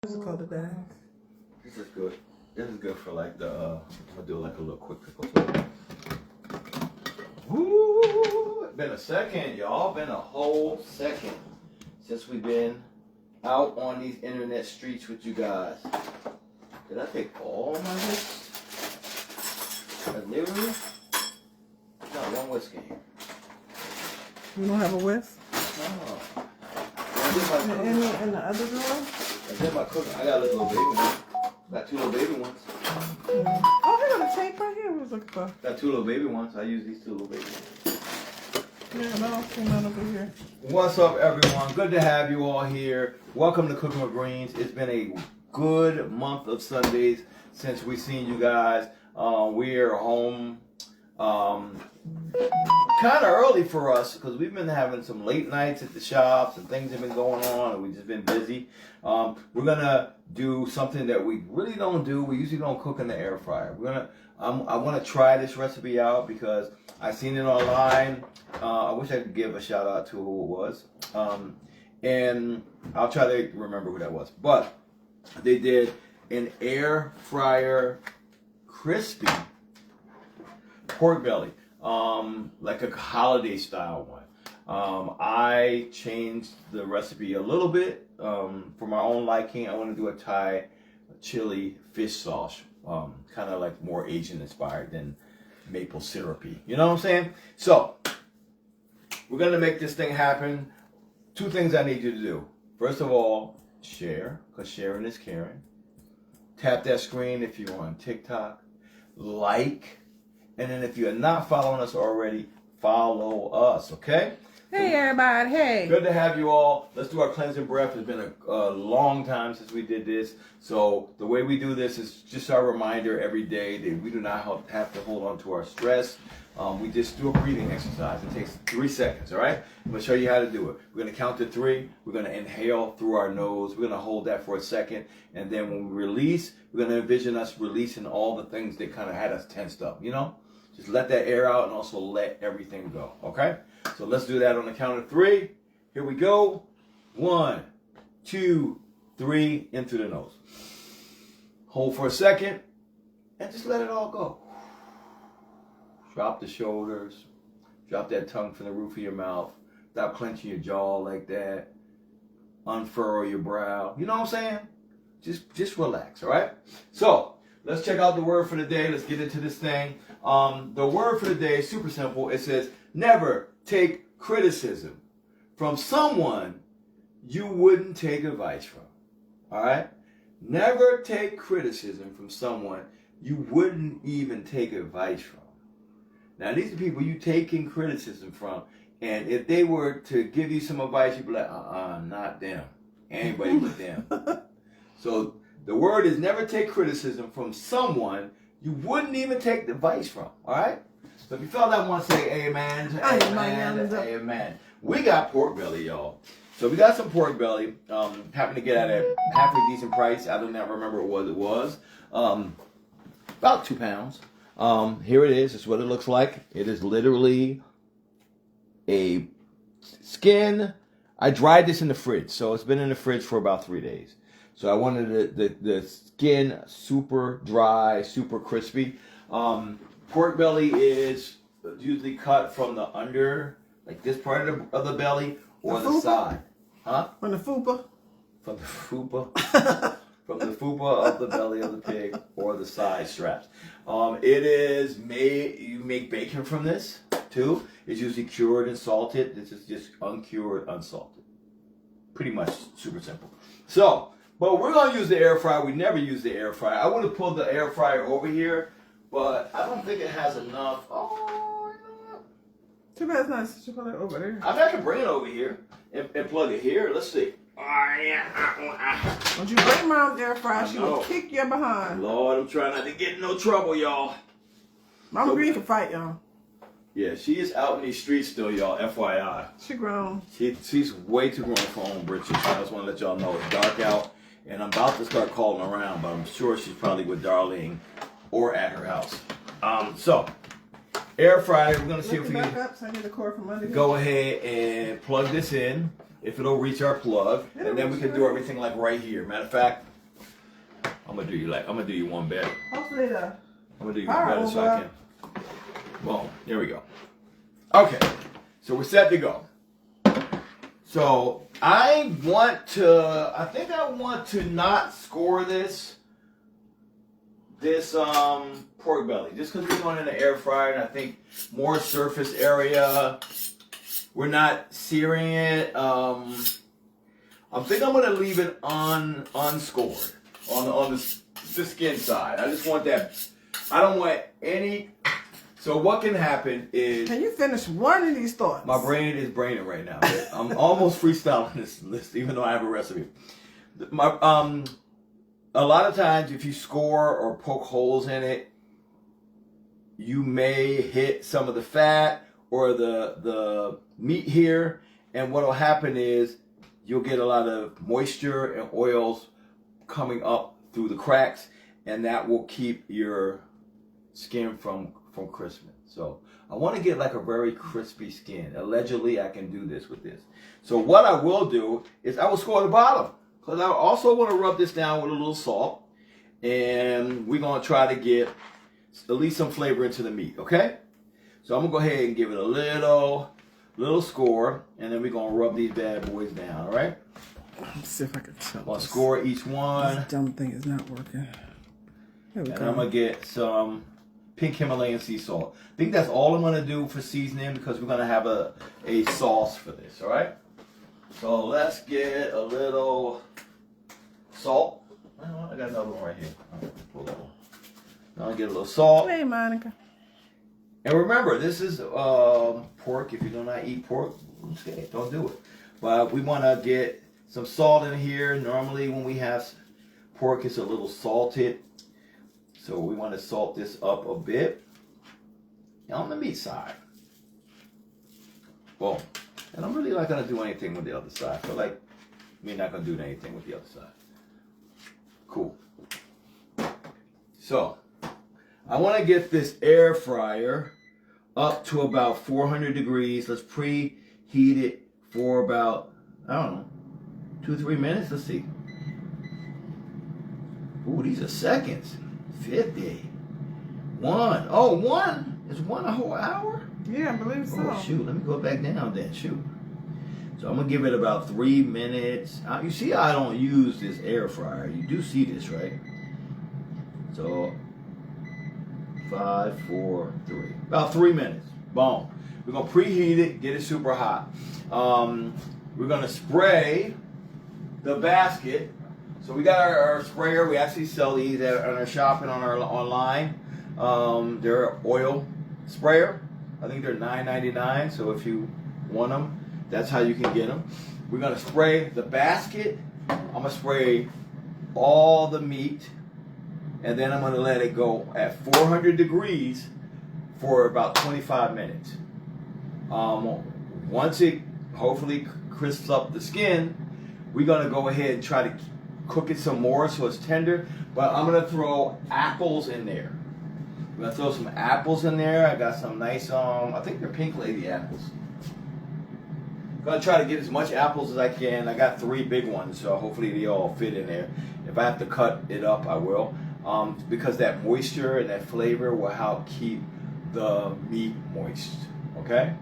What's it called today? This is good. This is good for like the, I'll do like a little quick pickle. So. Woo! It's been a second, y'all. Been a whole second since we've been out on these internet streets with you guys. Did I take all my whisks? Literally? Not one whiskey here. You don't have a whisk? No. In the other drawer? I did my cooking. I got a little baby one. Got two little baby ones. Oh, I got a tape right here. What's it for? Got two little baby ones. I use these two little baby ones. Yeah, no, I don't see none over here. What's up, everyone? Good to have you all here. Welcome to Cooking with Greens. It's been a good month of Sundays since we've seen you guys. We are home kind of early for us because we've been having some late nights at the shops and things have been going on and we've just been busy. We're gonna do something that we really don't do. We usually don't cook in the air fryer. I want to try this recipe out because I seen it online. I wish I could give a shout out to who it was, and I'll try to remember who that was. But they did an air fryer crispy pork belly, like a holiday style one. I changed the recipe a little bit for my own liking. I want to do a Thai chili fish sauce, kind of like more Asian inspired than maple syrupy. You know what I'm saying? So we're gonna make this thing happen. Two things I need you to do. First of all, share, because sharing is caring. Tap that screen if you're on TikTok. Like. And then if you're not following us already, follow us, okay? Hey, everybody. Hey. Good to have you all. Let's do our cleansing breath. It's been a long time since we did this. So the way we do this is just our reminder every day that we do not have to hold on to our stress. We just do a breathing exercise. It takes 3 seconds, all right? I'm going to show you how to do it. We're going to count to 3. We're going to inhale through our nose. We're going to hold that for a second. And then when we release, we're going to envision us releasing all the things that kind of had us tensed up, you know? Just let that air out and also let everything go, okay? So let's do that on the count of 3. Here we go. 1, 2, 3, in through the nose. Hold for a second and just let it all go. Drop the shoulders. Drop that tongue from the roof of your mouth. Stop clenching your jaw like that. Unfurrow your brow. You know what I'm saying? Just relax, all right? So let's check out the word for the day. Let's get into this thing. The word for the day is super simple. It says, never take criticism from someone you wouldn't take advice from. All right? Never take criticism from someone you wouldn't even take advice from. Now, these are people you taking criticism from, and if they were to give you some advice, you'd be like, not them. Anybody but them. So the word is never take criticism from someone you wouldn't even take the advice from. All right? So if you felt that one, say amen, amen, amen. We got pork belly, y'all. So we got some pork belly. Happened to get at a halfway decent price. I do not remember what it was. About 2 pounds. Here it is. This is what it looks like. It is literally a skin. I dried this in the fridge, so it's been in the fridge for about 3 days. So I wanted the skin super dry, super crispy. Pork belly is usually cut from the under, like this part of the belly, or the side. Huh? From the fupa? From the fupa. From the fupa of the belly of the pig, or the side straps. It is made, you make bacon from this too. It's usually cured and salted. This is just uncured, unsalted. Pretty much super simple. So, but we're gonna use the air fryer. We never use the air fryer. I would have pulled the air fryer over here, but I don't think it has enough. Oh, you know what? Too bad it's not such a color over there. I can bring it over here and plug it here. Let's see. Oh, yeah. Don't you bring mom's air fryer, she will kick your behind. Lord, I'm trying not to get in no trouble, y'all. Mama Green can fight, y'all. Yeah, she is out in these streets still, y'all, FYI. She grown. She's way too grown for her own britches. I just want to let y'all know it's dark out, and I'm about to start calling around, but I'm sure she's probably with Darlene or at her house. So, air fryer, we're going to see if we can so I need the cord from under go ahead and plug this in, if it'll reach our plug, and then we can do everything like right here. Matter of fact, I'm gonna do you one better. Hopefully the I'm gonna do you fire one better so I over. can. Boom. There we go. Okay. So we're set to go. So I think I want to not score this pork belly just because we're going in the air fryer, and I think more surface area. We're not searing it. I think I'm gonna leave it unscored on the skin side. I just want that. I don't want any. So what can happen is. Can you finish one of these thoughts? My brain is braining right now. I'm almost freestyling this list, even though I have a recipe. A lot of times, if you score or poke holes in it, you may hit some of the fat or the meat here, and what will happen is you'll get a lot of moisture and oils coming up through the cracks, and that will keep your skin from crisping. So I want to get like a very crispy skin. Allegedly, I can do this with this. So what I will do is I will score the bottom, because I also want to rub this down with a little salt, and we're going to try to get at least some flavor into the meat, okay? So I'm going to go ahead and give it a little score, and then we're going to rub these bad boys down, all right? Let's see if I can tell. I'm going to score each one. This dumb thing is not working. There we And go. I'm going to get some pink Himalayan sea salt. I think that's all I'm going to do for seasoning, because we're going to have a sauce for this, all right? So let's get a little salt. I got another one right here. Pull that one. Now I'll get a little salt. Hey, Monica. And remember, this is pork. If you do not eat pork, okay, don't do it. But we want to get some salt in here. Normally when we have pork, it's a little salted. So we want to salt this up a bit. And on the meat side. Boom. And I'm really not going to do anything with the other side. I feel like we're not going to do anything with the other side. Cool. So, I want to get this air fryer up to about 400 degrees. Let's preheat it for about, I don't know, 2-3 minutes. Let's see. Ooh, these are seconds. 50. 1. Oh, 1? Is 1 a whole hour? Yeah, I believe so. Oh, shoot. Let me go back down then. Shoot. So I'm going to give it about 3 minutes. You see I don't use this air fryer. You do see this, right? So 5, 4, 3. About 3 minutes. Boom. We're going to preheat it, get it super hot. We're going to spray the basket. So we got our sprayer. We actually sell these on our shop and on our online. They're oil sprayer. I think they're $9.99. So if you want them, that's how you can get them. We're going to spray the basket. I'm going to spray all the meat. And then I'm going to let it go at 400 degrees for about 25 minutes. Once it hopefully crisps up the skin, we're going to go ahead and try to cook it some more so it's tender. But I'm going to throw apples in there. I'm going to throw some apples in there. I got some nice, I think they're Pink Lady apples. I'm going to try to get as much apples as I can. I got 3 big ones, so hopefully they all fit in there. If I have to cut it up, I will. Because that moisture and that flavor will help keep the meat moist. Okay?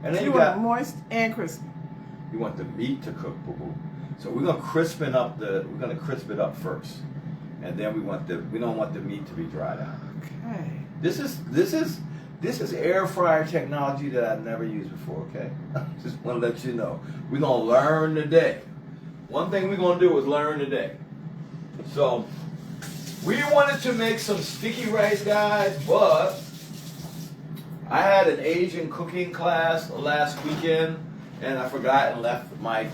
And then You want it moist and crispy. You want the meat to cook, boo-boo. So we're gonna crisp it up first, and then we don't want the meat to be dried out. Okay. This is air fryer technology that I've never used before. Okay, just want to let you know. We're gonna learn today. One thing we're gonna do is learn today. So we wanted to make some sticky rice, guys, but I had an Asian cooking class last weekend, and I forgot and left my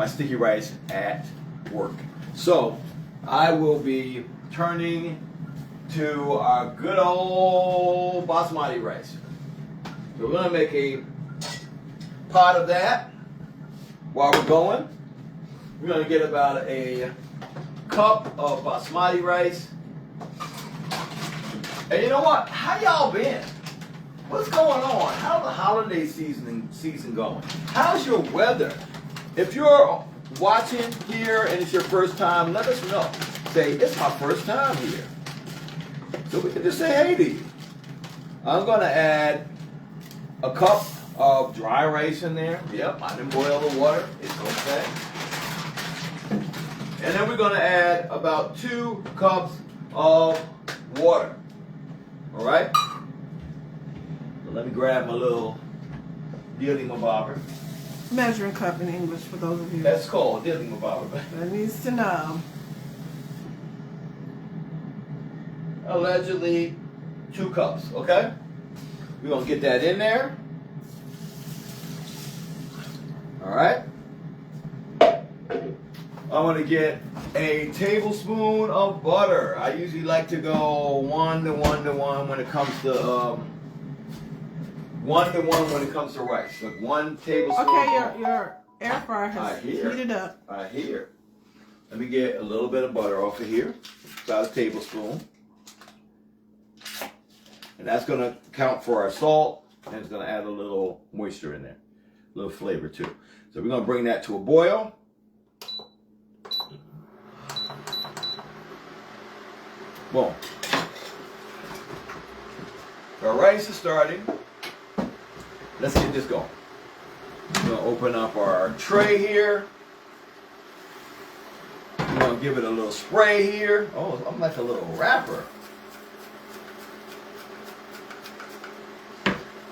sticky rice at work. So I will be turning to our good old basmati rice. So we're gonna make a pot of that while we're going. We're gonna get about a cup of basmati rice. And you know what? How y'all been? What's going on? How's the holiday season going? How's your weather? If you're watching here and it's your first time, let us know. Say, it's my first time here. So we can just say hey to you. I'm going to add a cup of dry rice in there. Yep, I didn't boil the water. It's okay. And then we're going to add about 2 cups of water. All right? So let me grab my little dilly-ma-bobber. Measuring cup in English for those of you That's called dilly-ma-bobber. that needs to know. Allegedly 2 cups, okay? We're going to get that in there. All right? I want to get a tablespoon of butter. I usually like to go 1 to 1 to 1 when it comes to 1 to 1 when it comes to rice. Like 1 tablespoon. Okay, your air fryer has hear. heated up. Right here. Let me get a little bit of butter off of here. About a tablespoon. And that's going to count for our salt. And it's going to add a little moisture in there. A little flavor too. So we're going to bring that to a boil. Boom. Our rice is starting. Let's get this going. We're going to open up our tray here. We're going to give it a little spray here. Oh, I'm like a little rapper.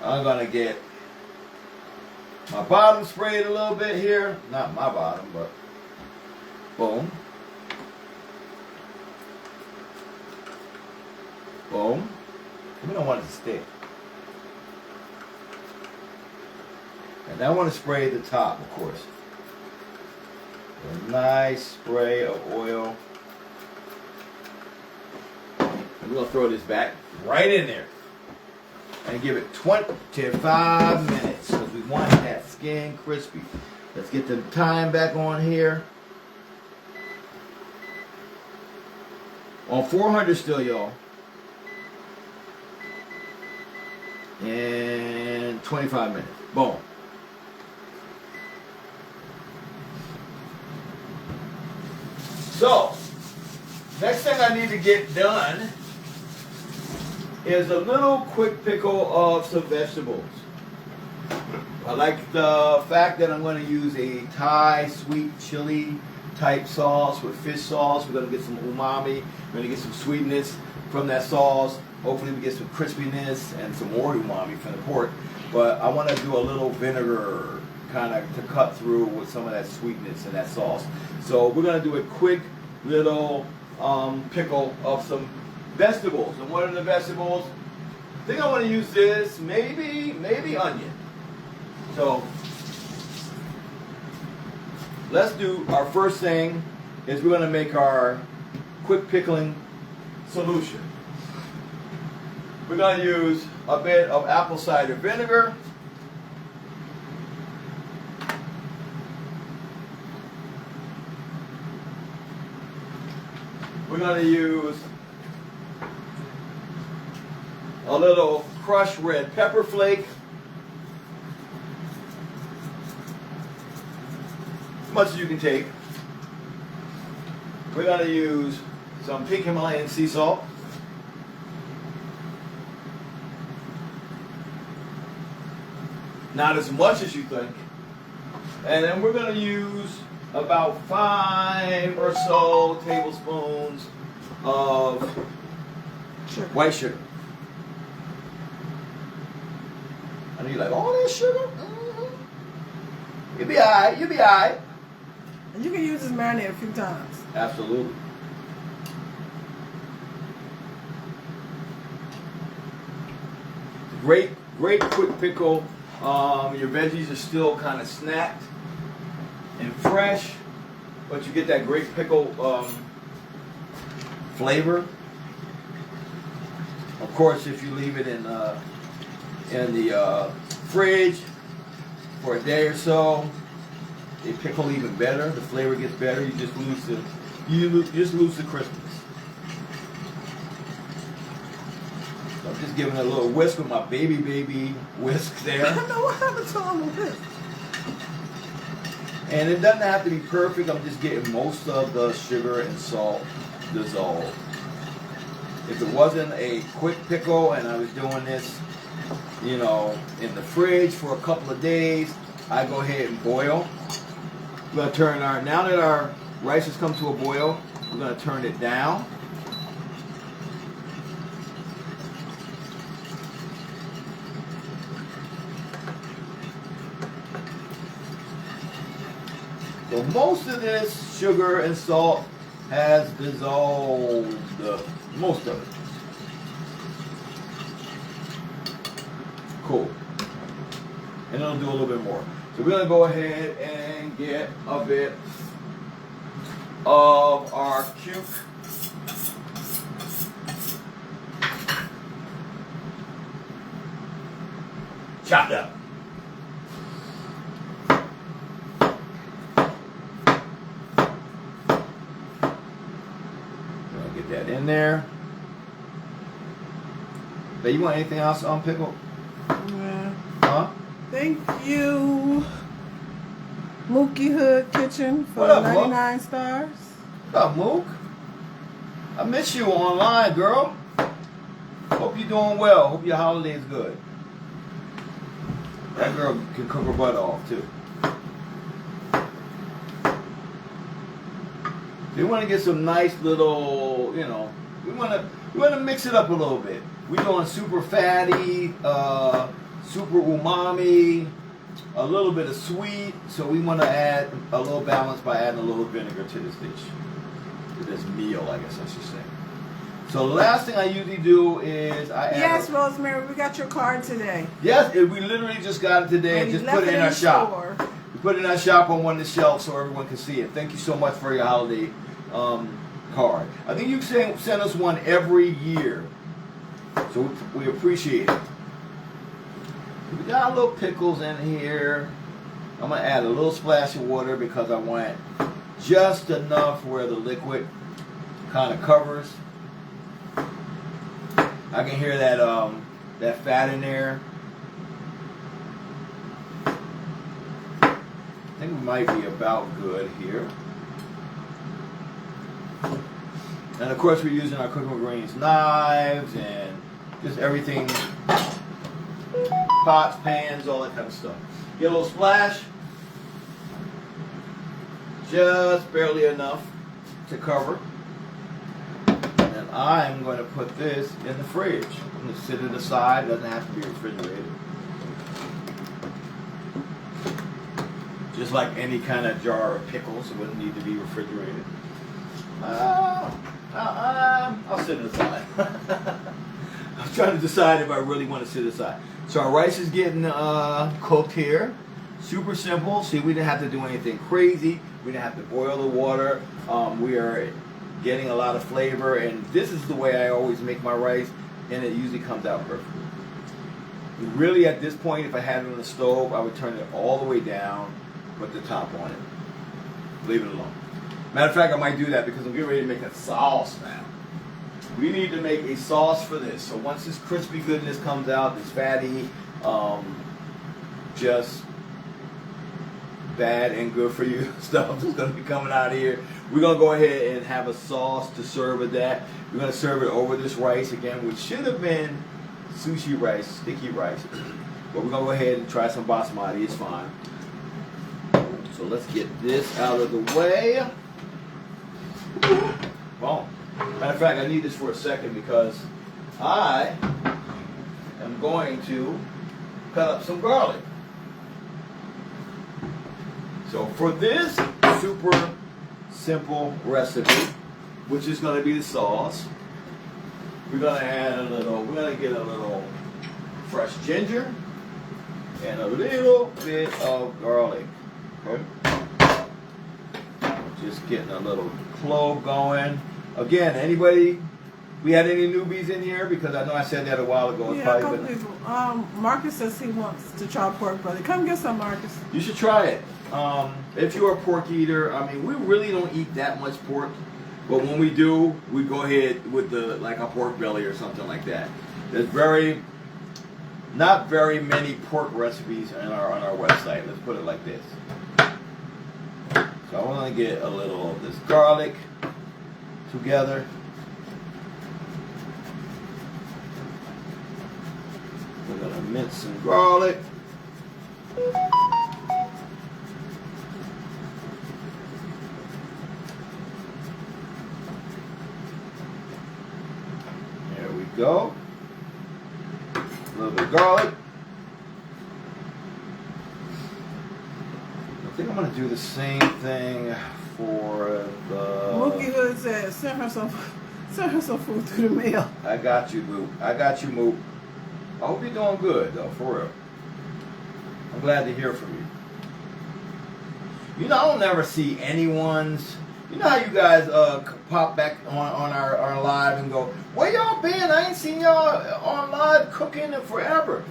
I'm going to get my bottom sprayed a little bit here. Not my bottom, but boom. Boom. We don't want it to stick. And I want to spray the top, of course. A nice spray of oil. And we're going to throw this back right in there. And give it 25 minutes because we want that skin crispy. Let's get the time back on here. On 400 still, y'all. And 25 minutes. Boom. So, next thing I need to get done is a little quick pickle of some vegetables. I like the fact that I'm going to use a Thai sweet chili type sauce with fish sauce. We're going to get some umami. We're going to get some sweetness from that sauce. Hopefully we get some crispiness and some more umami from the pork. But I want to do a little vinegar kind of to cut through with some of that sweetness in that sauce. So we're going to do a quick little pickle of some vegetables. And what are the vegetables? I think I want to use this, maybe onion. So let's do our first thing is we're going to make our quick pickling solution. We're going to use a bit of apple cider vinegar. We're going to use a little crushed red pepper flake. As much as you can take. We're going to use some pink Himalayan sea salt. Not as much as you think. And then we're going to use about 5 or so tablespoons of white sugar. I know you're like, all that sugar? Mm-hmm. You'll be all right. You'll be all right. And you can use this marinade a few times. Absolutely. Great quick pickle. Your veggies are still kind of snapped and fresh, but you get that great pickle flavor. Of course, if you leave it in the fridge for a day or so, they pickle even better. The flavor gets better. You just lose the crispness. So I'm just giving it a little whisk with my baby whisk there. I don't know what happened to all of this. And it doesn't have to be perfect. I'm just getting most of the sugar and salt dissolved. If it wasn't a quick pickle and I was doing this, you know, in the fridge for a couple of days, I go ahead and boil. We're going to turn now that our rice has come to a boil, we're going to turn it down. So most of this sugar and salt has dissolved, most of it. Cool. And it'll do a little bit more. So we're going to go ahead and get a bit of our cuke. Chopped up. Get that in there. But you want anything else on pickle? Yeah. Huh? Thank you, Mookie Hood Kitchen, for What up, 99 stars. What up, Mook? I miss you online, girl. Hope you're doing well. Hope your holiday is good. That girl can cook her butt off too. We want to get some nice little, you know, we want to mix it up a little bit. We're doing super fatty, super umami, a little bit of sweet. So we want to add a little balance by adding a little vinegar to this dish, to this meal, I guess I should say. So the last thing I usually do is I add. Yes, Rosemary, we got your card today. Yes, we literally just got it today and you just left put it in our the shop. store. We put it in our shop on one of the shelves so everyone can see it. Thank you so much for your holiday card. I think you send us one every year, so we appreciate it. We got a little pickles in here. I'm gonna add a little splash of water because I want just enough where the liquid kind of covers. I can hear that that fat in there. I think we might be about good here. And of course we're using our cooking with greens knives and just everything, pots, pans, all that kind of stuff. Get a little splash, just barely enough to cover. And then I'm going to put this in the fridge. I'm going to sit it aside, it doesn't have to be refrigerated. Just like any kind of jar of pickles, it wouldn't need to be refrigerated. I'll sit it aside. I'm trying to decide if I really want to sit aside. So our rice is getting cooked here. Super simple. See, we didn't have to do anything crazy. We didn't have to boil the water. We are getting a lot of flavor, and this is the way I always make my rice, and it usually comes out perfectly. Really, at this point, if I had it on the stove, I would turn it all the way down, put the top on it, leave it alone. Matter of fact, I might do that because I'm getting ready to make a sauce now. We need to make a sauce for this. So once this crispy goodness comes out, this fatty, just bad and good for you stuff is going to be coming out here. We're going to go ahead and have a sauce to serve with that. We're going to serve it over this rice again, which should have been sushi rice, sticky rice. But we're going to go ahead and try some basmati. It's fine. So let's get this out of the way. Boom. Matter of fact, I need this for a second because I am going to cut up some garlic. So for this super simple recipe, which is going to be the sauce, we're going to get a little fresh ginger and a little bit of garlic. Okay? Just getting a little clove going. Again, anybody, we had any newbies in here? Because I know I said that a while ago. It's Yeah, a couple people. Marcus says he wants to try pork belly. Come get some, Marcus. You should try it. If you're a pork eater, I mean, we really don't eat that much pork, but when we do, we go ahead with like a pork belly or something like that. There's not very many pork recipes on our website. Let's put it like this. So I want to get a little of this garlic together. We're going to mince some garlic. There we go. A little bit of garlic. I think I'm going to do the same thing for the... Mookie Hood said, send her some food through the mail. I got you, Moop. I got you, Moop. I hope you're doing good, though, for real. I'm glad to hear from you. You know, I don't never see anyone's... You know how you guys pop back on our live and go, where y'all been? I ain't seen y'all on live cooking in forever.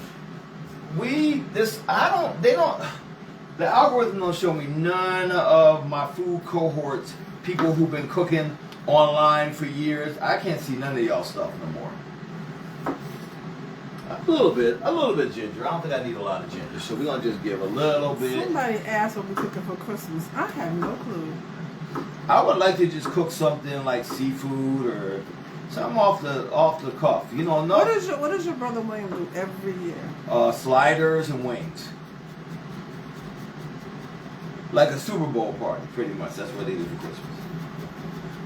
The algorithm don't show me none of my food cohorts, people who've been cooking online for years. I can't see none of y'all stuff no more. A little bit ginger. I don't think I need a lot of ginger, so we're gonna just give a little bit. Somebody asked what we're cooking for Christmas. I have no clue. I would like to just cook something like seafood or something off the cuff. You know, no. What does your brother William do every year? Sliders and wings. Like a Super Bowl party, pretty much. That's what they do for Christmas.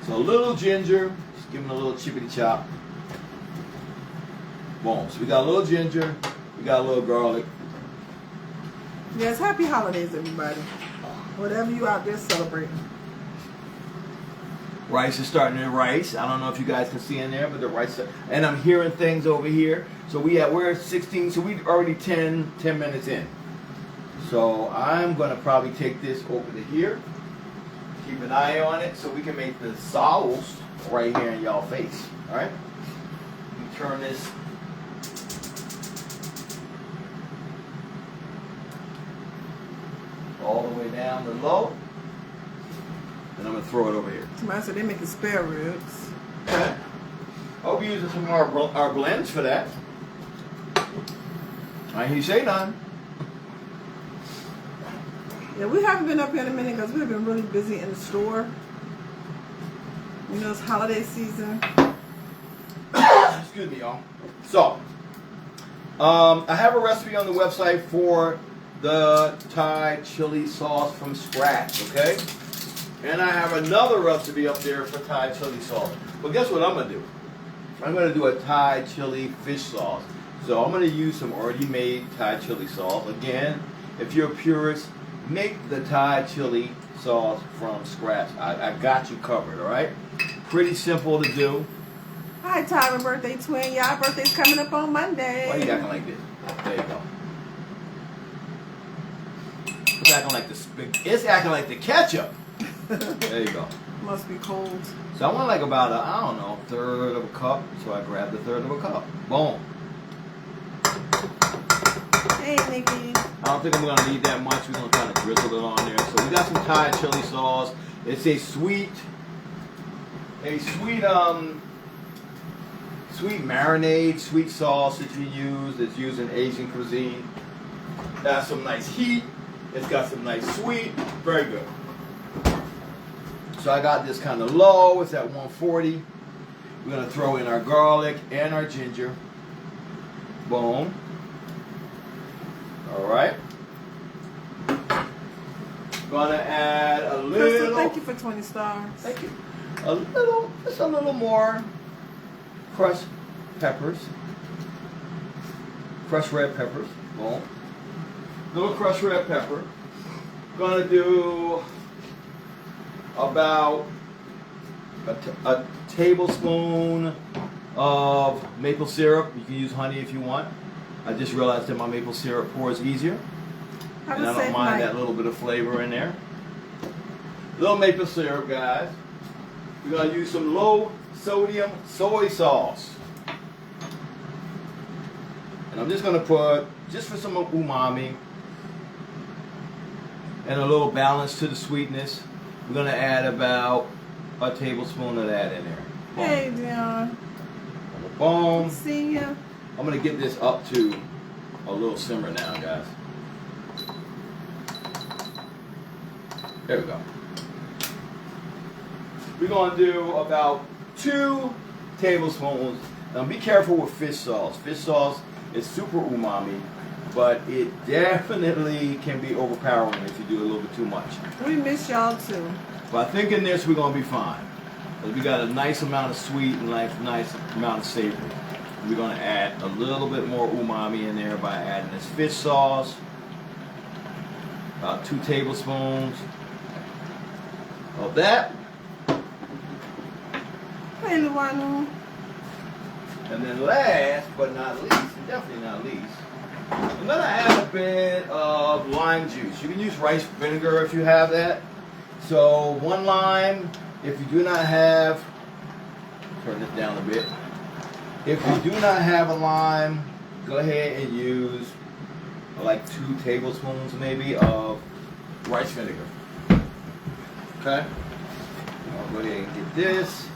So a little ginger, just give them a little chippity chop. Boom. So we got a little ginger, we got a little garlic. Yes, happy holidays, everybody. Whatever you out there celebrating. Rice is starting to rise. I don't know if you guys can see in there, but the rice. And I'm hearing things over here. So we're 16. So we're already 10 minutes in. So I'm gonna probably take this over to here. Keep an eye on it so we can make the sauce right here in y'all face. All right. We turn this. All the way down to low. And I'm going to throw it over here. Somebody said they're making spare ribs. Okay. I'll be using some of our blends for that. I ain't say none. Yeah, we haven't been up here in a minute because we've been really busy in the store. You know, it's holiday season. Excuse me, y'all. So, I have a recipe on the website for the Thai chili sauce from scratch, okay? And I have another recipe up there for Thai chili sauce. But guess what I'm going to do? I'm going to do a Thai chili fish sauce. So I'm going to use some already made Thai chili sauce. Again, if you're a purist, make the Thai chili sauce from scratch. I got you covered, all right? Pretty simple to do. Hi, Tyler, birthday twin. Y'all birthday's coming up on Monday. Why are you acting like this? There you go. It's acting like it's acting like the ketchup. There you go. Must be cold. So I want like about I don't know, third of a cup. So I grabbed a third of a cup. Boom. Hey, Nikki. I don't think I'm gonna need that much. We're gonna kind of drizzle it on there. So we got some Thai chili sauce. It's a sweet marinade, sweet sauce that you use. It's used in Asian cuisine. It has some nice heat. It's got some nice sweet. Very good. So I got this kind of low. It's at 140. We're going to throw in our garlic and our ginger. Boom. All right. Going to add a little. Crystal, thank you for 20 stars. Thank you. Just a little more crushed peppers. Crushed red peppers. Boom. Little crushed red pepper. Gonna do about a tablespoon of maple syrup. You can use honey if you want. I just realized that my maple syrup pours easier. And I don't mind that little bit of flavor in there. Little maple syrup, guys. We're gonna use some low sodium soy sauce. And I'm just gonna put, just for some umami and a little balance to the sweetness, we're gonna add about a tablespoon of that in there. Boom. Hey, Dion. Boom. See ya. I'm gonna get this up to a little simmer now, guys. There we go. we're gonna do about 2 tablespoons. Now be careful with fish sauce. Fish sauce is super umami, but it definitely can be overpowering if you do a little bit too much. We miss y'all too. But I think in this we're gonna be fine. Because we got a nice amount of sweet and nice amount of savory. We're gonna add a little bit more umami in there by adding this fish sauce. About 2 tablespoons of that. Hey, Luanu. And then last but not least, and definitely not least, I'm gonna add a bit of lime juice. You can use rice vinegar if you have that. So 1 lime. If you do not have, turn this down a bit. If you do not have a lime, go ahead and use like 2 tablespoons maybe of rice vinegar. Okay? I'll go ahead and get this.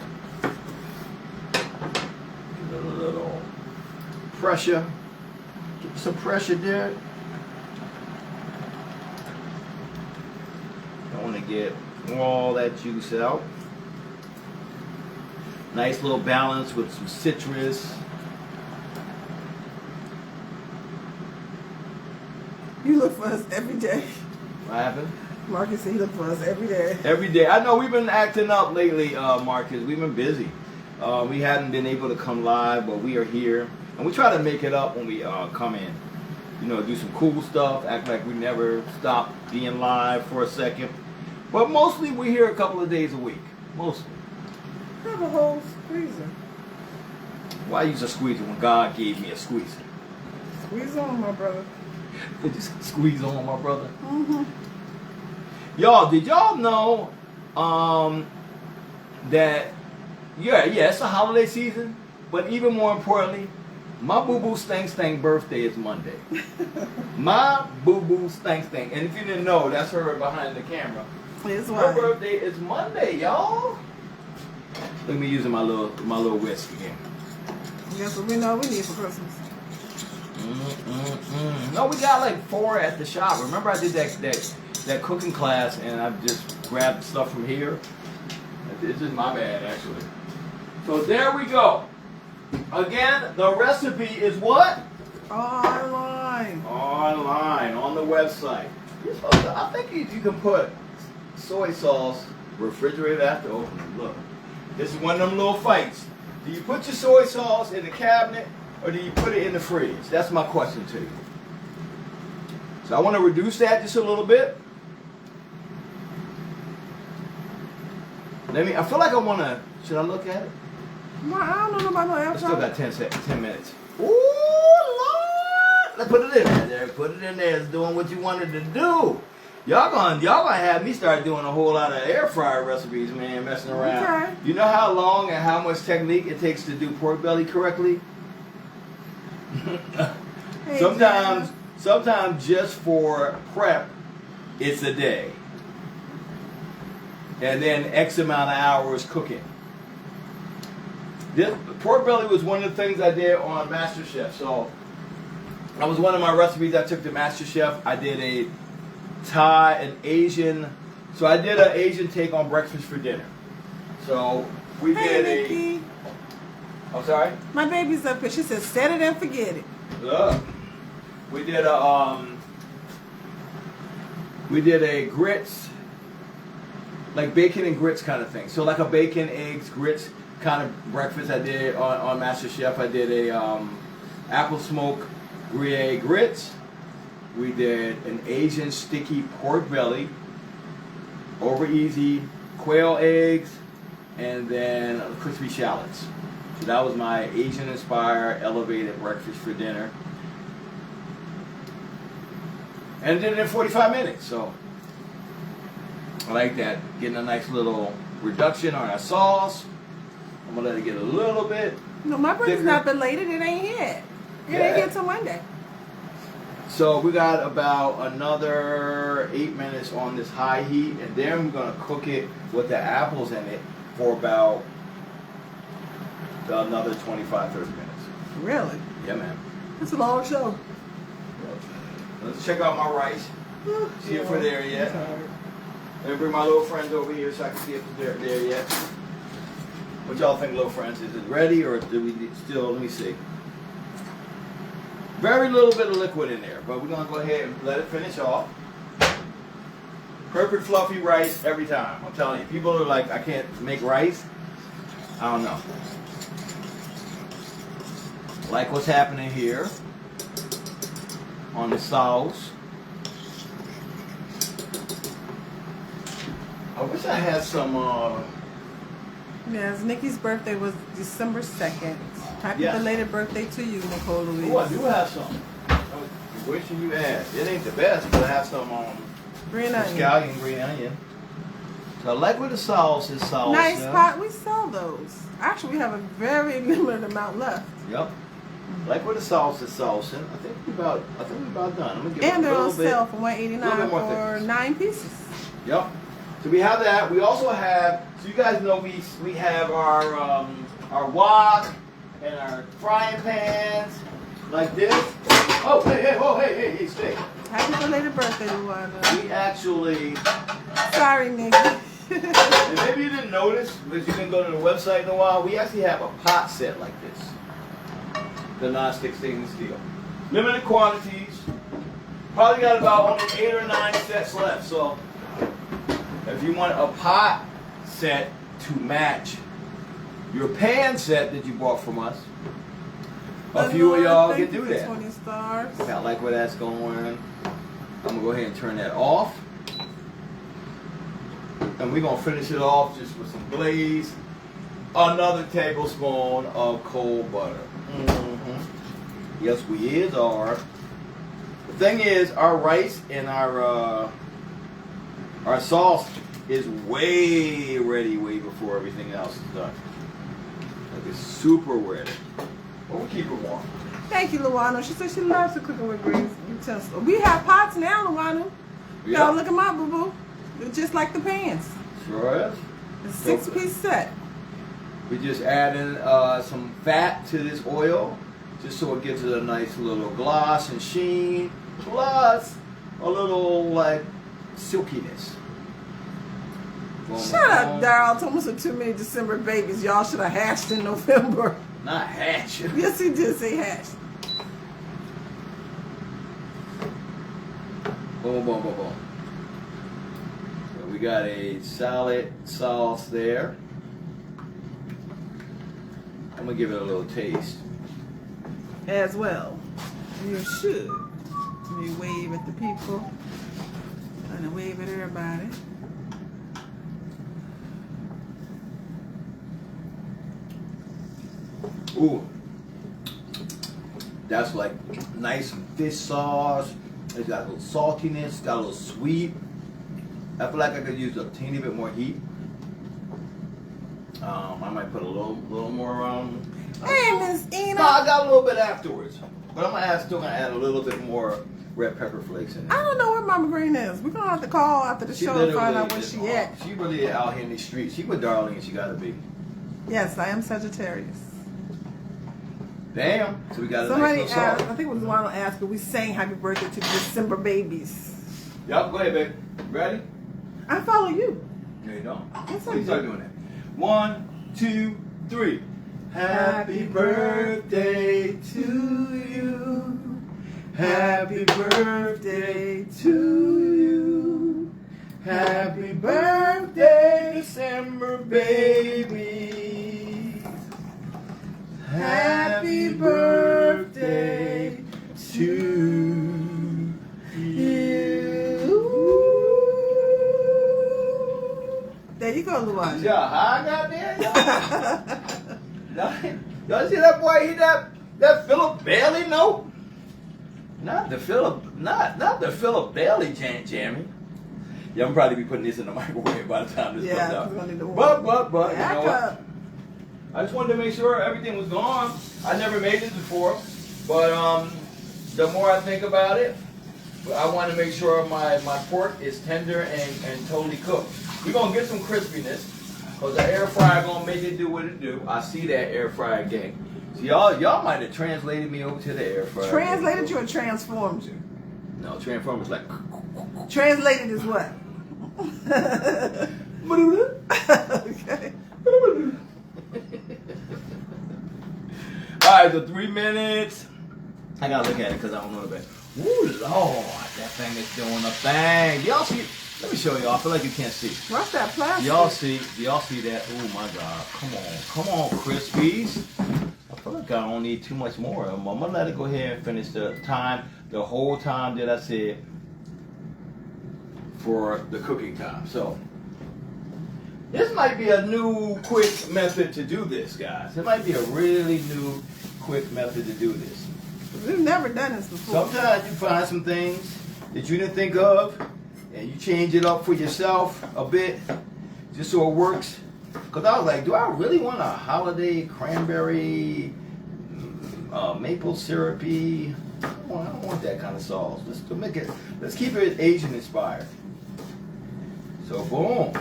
Give it a little pressure. Get some pressure there. I want to get all that juice out. Nice little balance with some citrus. You look for us every day. What happened? Marcus said he look for us every day. Every day. I know we've been acting up lately, Marcus. We've been busy. We hadn't been able to come live, but we are here. And we try to make it up when we come in. You know, do some cool stuff, act like we never stopped being live for a second. But mostly we're here a couple of days a week. Mostly. I have a whole squeezer. Why use a squeezer when God gave me a squeezer? Squeeze on, my brother. Just squeeze on, my brother. Mm-hmm. Y'all, did y'all know that, it's a holiday season, but even more importantly, my boo-boo stank birthday is Monday. My boo-boo stank. And if you didn't know, that's her behind the camera. It's Her why. birthday is Monday, y'all. Look at me using my little whisk again. Guess what we know we need for Christmas? No, we got like 4 at the shop. Remember I did that cooking class and I just grabbed stuff from here? It's just my bad, actually. So there we go. Again, the recipe is what? Online. Online, on the website. I think you can put soy sauce refrigerated after opening. Look, this is one of them little fights. Do you put your soy sauce in the cabinet or do you put it in the fridge? That's my question to you. So I want to reduce that just a little bit. I feel like I want to, should I look at it? Well, I don't know about no I still outside. got 10 minutes. Ooh, Lord! Let's put it in there. Put it in there. It's doing what you wanted to do. Y'all gonna have me start doing a whole lot of air fryer recipes, man, messing around. Okay. You know how long and how much technique it takes to do pork belly correctly? Hey, Sometimes just for prep, it's a day. And then X amount of hours cooking. This pork belly was one of the things I did on MasterChef. So that was one of my recipes I took to MasterChef. I did a Thai and Asian. So I did an Asian take on breakfast for dinner. So we did Nikki. I'm sorry? My baby's up here. She said, set it and forget it. Look. We did a grits, like bacon and grits kind of thing. So like a bacon, eggs, grits kind of breakfast I did on MasterChef. I did a apple smoke Gruyere grits. We did an Asian sticky pork belly, over easy quail eggs, and then crispy shallots. So that was my Asian inspired elevated breakfast for dinner. And did it in 45 minutes, so I like that. Getting a nice little reduction on our sauce. I'm gonna let it get a little bit. No, my birthday's thicker. not belated. It ain't yet. It ain't here till Monday. So we got about another 8 minutes on this high heat, and then we're gonna cook it with the apples in it for about another 25, 30 minutes. Really? Yeah, man. It's a long show. Let's check out my rice. See if we're there yet. Let me bring my little friends over here so I can see if they're there yet. What y'all think, little friends? Is it ready or do we still, let me see. Very little bit of liquid in there, but we're gonna go ahead and let it finish off. Perfect fluffy rice every time. I'm telling you, people are like, I can't make rice. I don't know. Like what's happening here on the sauce. I wish I had some. Yes, Nikki's birthday was December 2nd. Happy Yes. belated birthday to you, Nicole Louise. Oh, I do have some. I was wishing you asked. It ain't the best, but I have some Green onion. scallion green onion. So I like with the sauce is salsa. Nice pot. We sell those. Actually, we have a very limited amount left. Yep. Like with the sauce is salsa. I think we about done. I'm gonna give it And a they're on little bit. sale for little bit $189 more for thickness. 9 pieces. Yep. So we have that. We also have. So you guys know we have our wok and our frying pans like this. Oh hey, stay. Happy belated birthday, Luana. We actually. Sorry, Nikki. And maybe you didn't notice, because you didn't go to the website in a while, we actually have a pot set like this. The non-stick stainless steel. Limited quantities. Probably got about only 8 or 9 sets left. So if you want a pot set to match your pan set that you bought from us, a few of y'all Thank can you do for that. 20 stars. I like where that's going. I'm going to go ahead and turn that off. And we're going to finish it off just with some glaze. Another tablespoon of cold butter. Yes, we are. The thing is, our rice and our sauce is way ready way before everything else is done. Like it's super ready. But we'll keep it warm. Thank you, Luana. She said she loves to cook with grease utensils. We have pots now, Luana. Y'all look at my boo-boo. They're just like the pans. Sure is. It's a 6-piece set. We just add in some fat to this oil, just so it gives it a nice little gloss and sheen, plus a little like silkiness. Boom, Shut up, boom. Darryl. Thomas are too many December babies. Y'all should have hatched in November. Not hatch. Yes, he did say hatched. Boom, boom, boom, boom. So we got a solid sauce there. I'm gonna give it a little taste. As well. You should. You wave at the people. And wave at everybody. Ooh, that's like nice fish sauce. It's got a little saltiness, got a little sweet. I feel like I could use a teeny bit more heat. I might put a little more. Hey, Miss Ina. No, I got a little bit afterwards, but still gonna add a little bit more red pepper flakes in I there. don't know where Mama Green is. We're gonna have to call after the show and find out where is she at. She really out here in these streets. She with Darling, and she gotta be. Yes, I am Sagittarius. Damn. So we got a Somebody nice little asked, sauce. I think it was Ronald asked, but we sang happy birthday to the December babies. Yup. Go ahead, baby. Ready? I follow you. There you go. Yes, I Please do. start doing that. 1, 2, 3. Happy birthday to you. Happy birthday to you. Happy birthday, December babies. Happy birthday to you. There you go, Luana. Yeah, I got there. Y'all see that boy hit that Philip Bailey note? Not the Philip Bailey jammy. Yeah, I'm probably be putting this in the microwave by the time this Yeah, comes out. we're gonna need the But you know Back what? up. I just wanted to make sure everything was gone. I never made this before, but the more I think about it, I want to make sure my pork is tender and totally cooked. We're gonna get some crispiness, cause the air fryer gonna make it do what it do. I see that air fryer gang. So y'all might have translated me over to the air fryer. Translated you or transformed you? No, transformers like. Translated is what? Okay. All right, so 3 minutes. I gotta look at it because I don't know the best. Ooh, Lord, that thing is doing a thing. Y'all see? Let me show y'all. I feel like you can't see. What's that plastic? Y'all see that? Oh my God! Come on, Krispies. I feel like I don't need too much more. I'm gonna let it go ahead and finish the whole time that I said for the cooking time. So this might be a new quick method to do this, guys. It might be a really new quick method to do this. We've never done this before. Sometimes you find some things that you didn't think of, and you change it up for yourself a bit, just so it works. Because I was like, do I really want a holiday cranberry, maple syrupy? I don't want that kind of sauce. Let's keep it Asian inspired. So boom.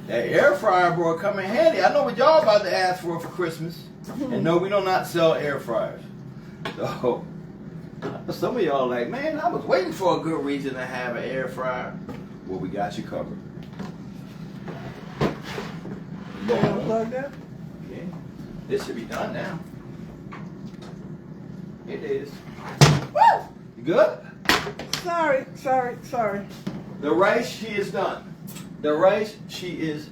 That air fryer, bro, come in handy. I know what y'all about to ask for Christmas. And no, we do not sell air fryers. So some of y'all like, man, I was waiting for a good reason to have an air fryer. Well, we got you covered. You unplug that? Okay. This should be done now. It is. Woo! You good? Sorry. The rice, she is done. The rice, she is.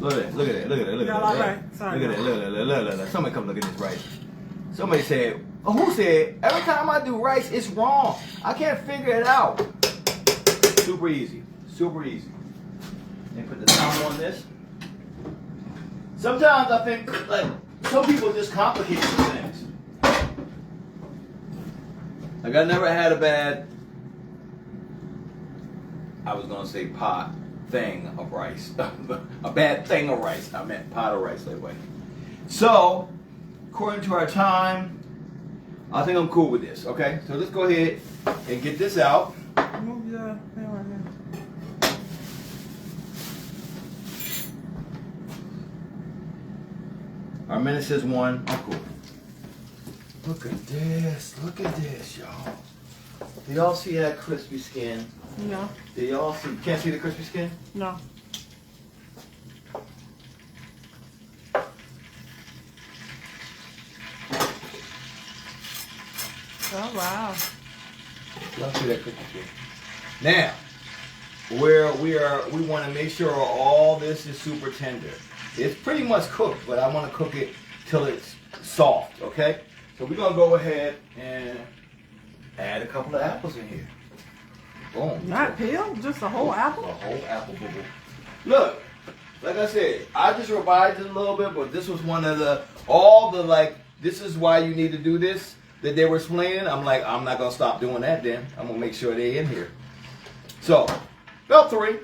Look at that. Look at that. Y'all all right? Sorry. Look at that. Somebody come look at this rice. Somebody said, who said, every time I do rice, it's wrong. I can't figure it out. Super easy. Let me put the timer on this. Sometimes I think, like, some people just complicate some things. Like, I never had a bad, I was going to say thing of rice. A bad thing of rice. I meant pot of rice, that way. So, according to our time, I think I'm cool with this, okay? So let's go ahead and get this out. Move the thing right here. Our minute says 1. I'm cool. Look at this, y'all. Do y'all see that crispy skin? No. Do y'all see? Can't see the crispy skin? No. Oh wow. Y'all see that crispy skin? Now, we want to make sure all this is super tender. It's pretty much cooked, but I want to cook it till it's soft, okay? So we're gonna go ahead and add a couple of apples in here. Boom. Not peeled, just a whole apple? A whole apple, boo-boo. Look, like I said, I just revised it a little bit, but this was one of this is why you need to do this that they were explaining. I'm like, I'm not gonna stop doing that then. I'm gonna make sure they're in here. So, about 3.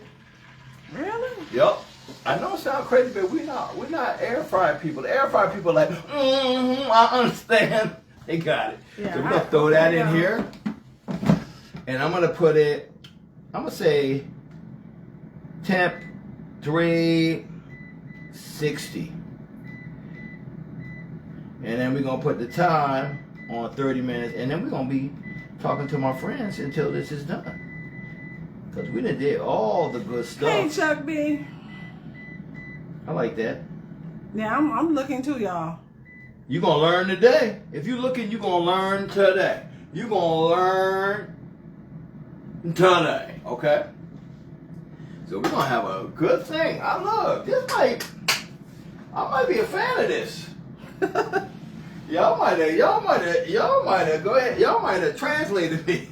Really? Yep. I know it sounds crazy, but we're not air fry people. The air fry people are like, I understand. They got it. Yeah, So we're gonna throw that in here. And I'm gonna put it, I'm gonna say temp 360. And then we're gonna put the time on 30 minutes, and then we're gonna be talking to my friends until this is done. Cause we done did all the good stuff. Hey, Chuck B. I like that. Yeah, I'm looking too, y'all. You're gonna learn today. If you're looking, you're gonna learn today. You're gonna learn today, okay? So we're gonna have a good thing. I might be a fan of this. Y'all might have go ahead. Y'all might have translated me.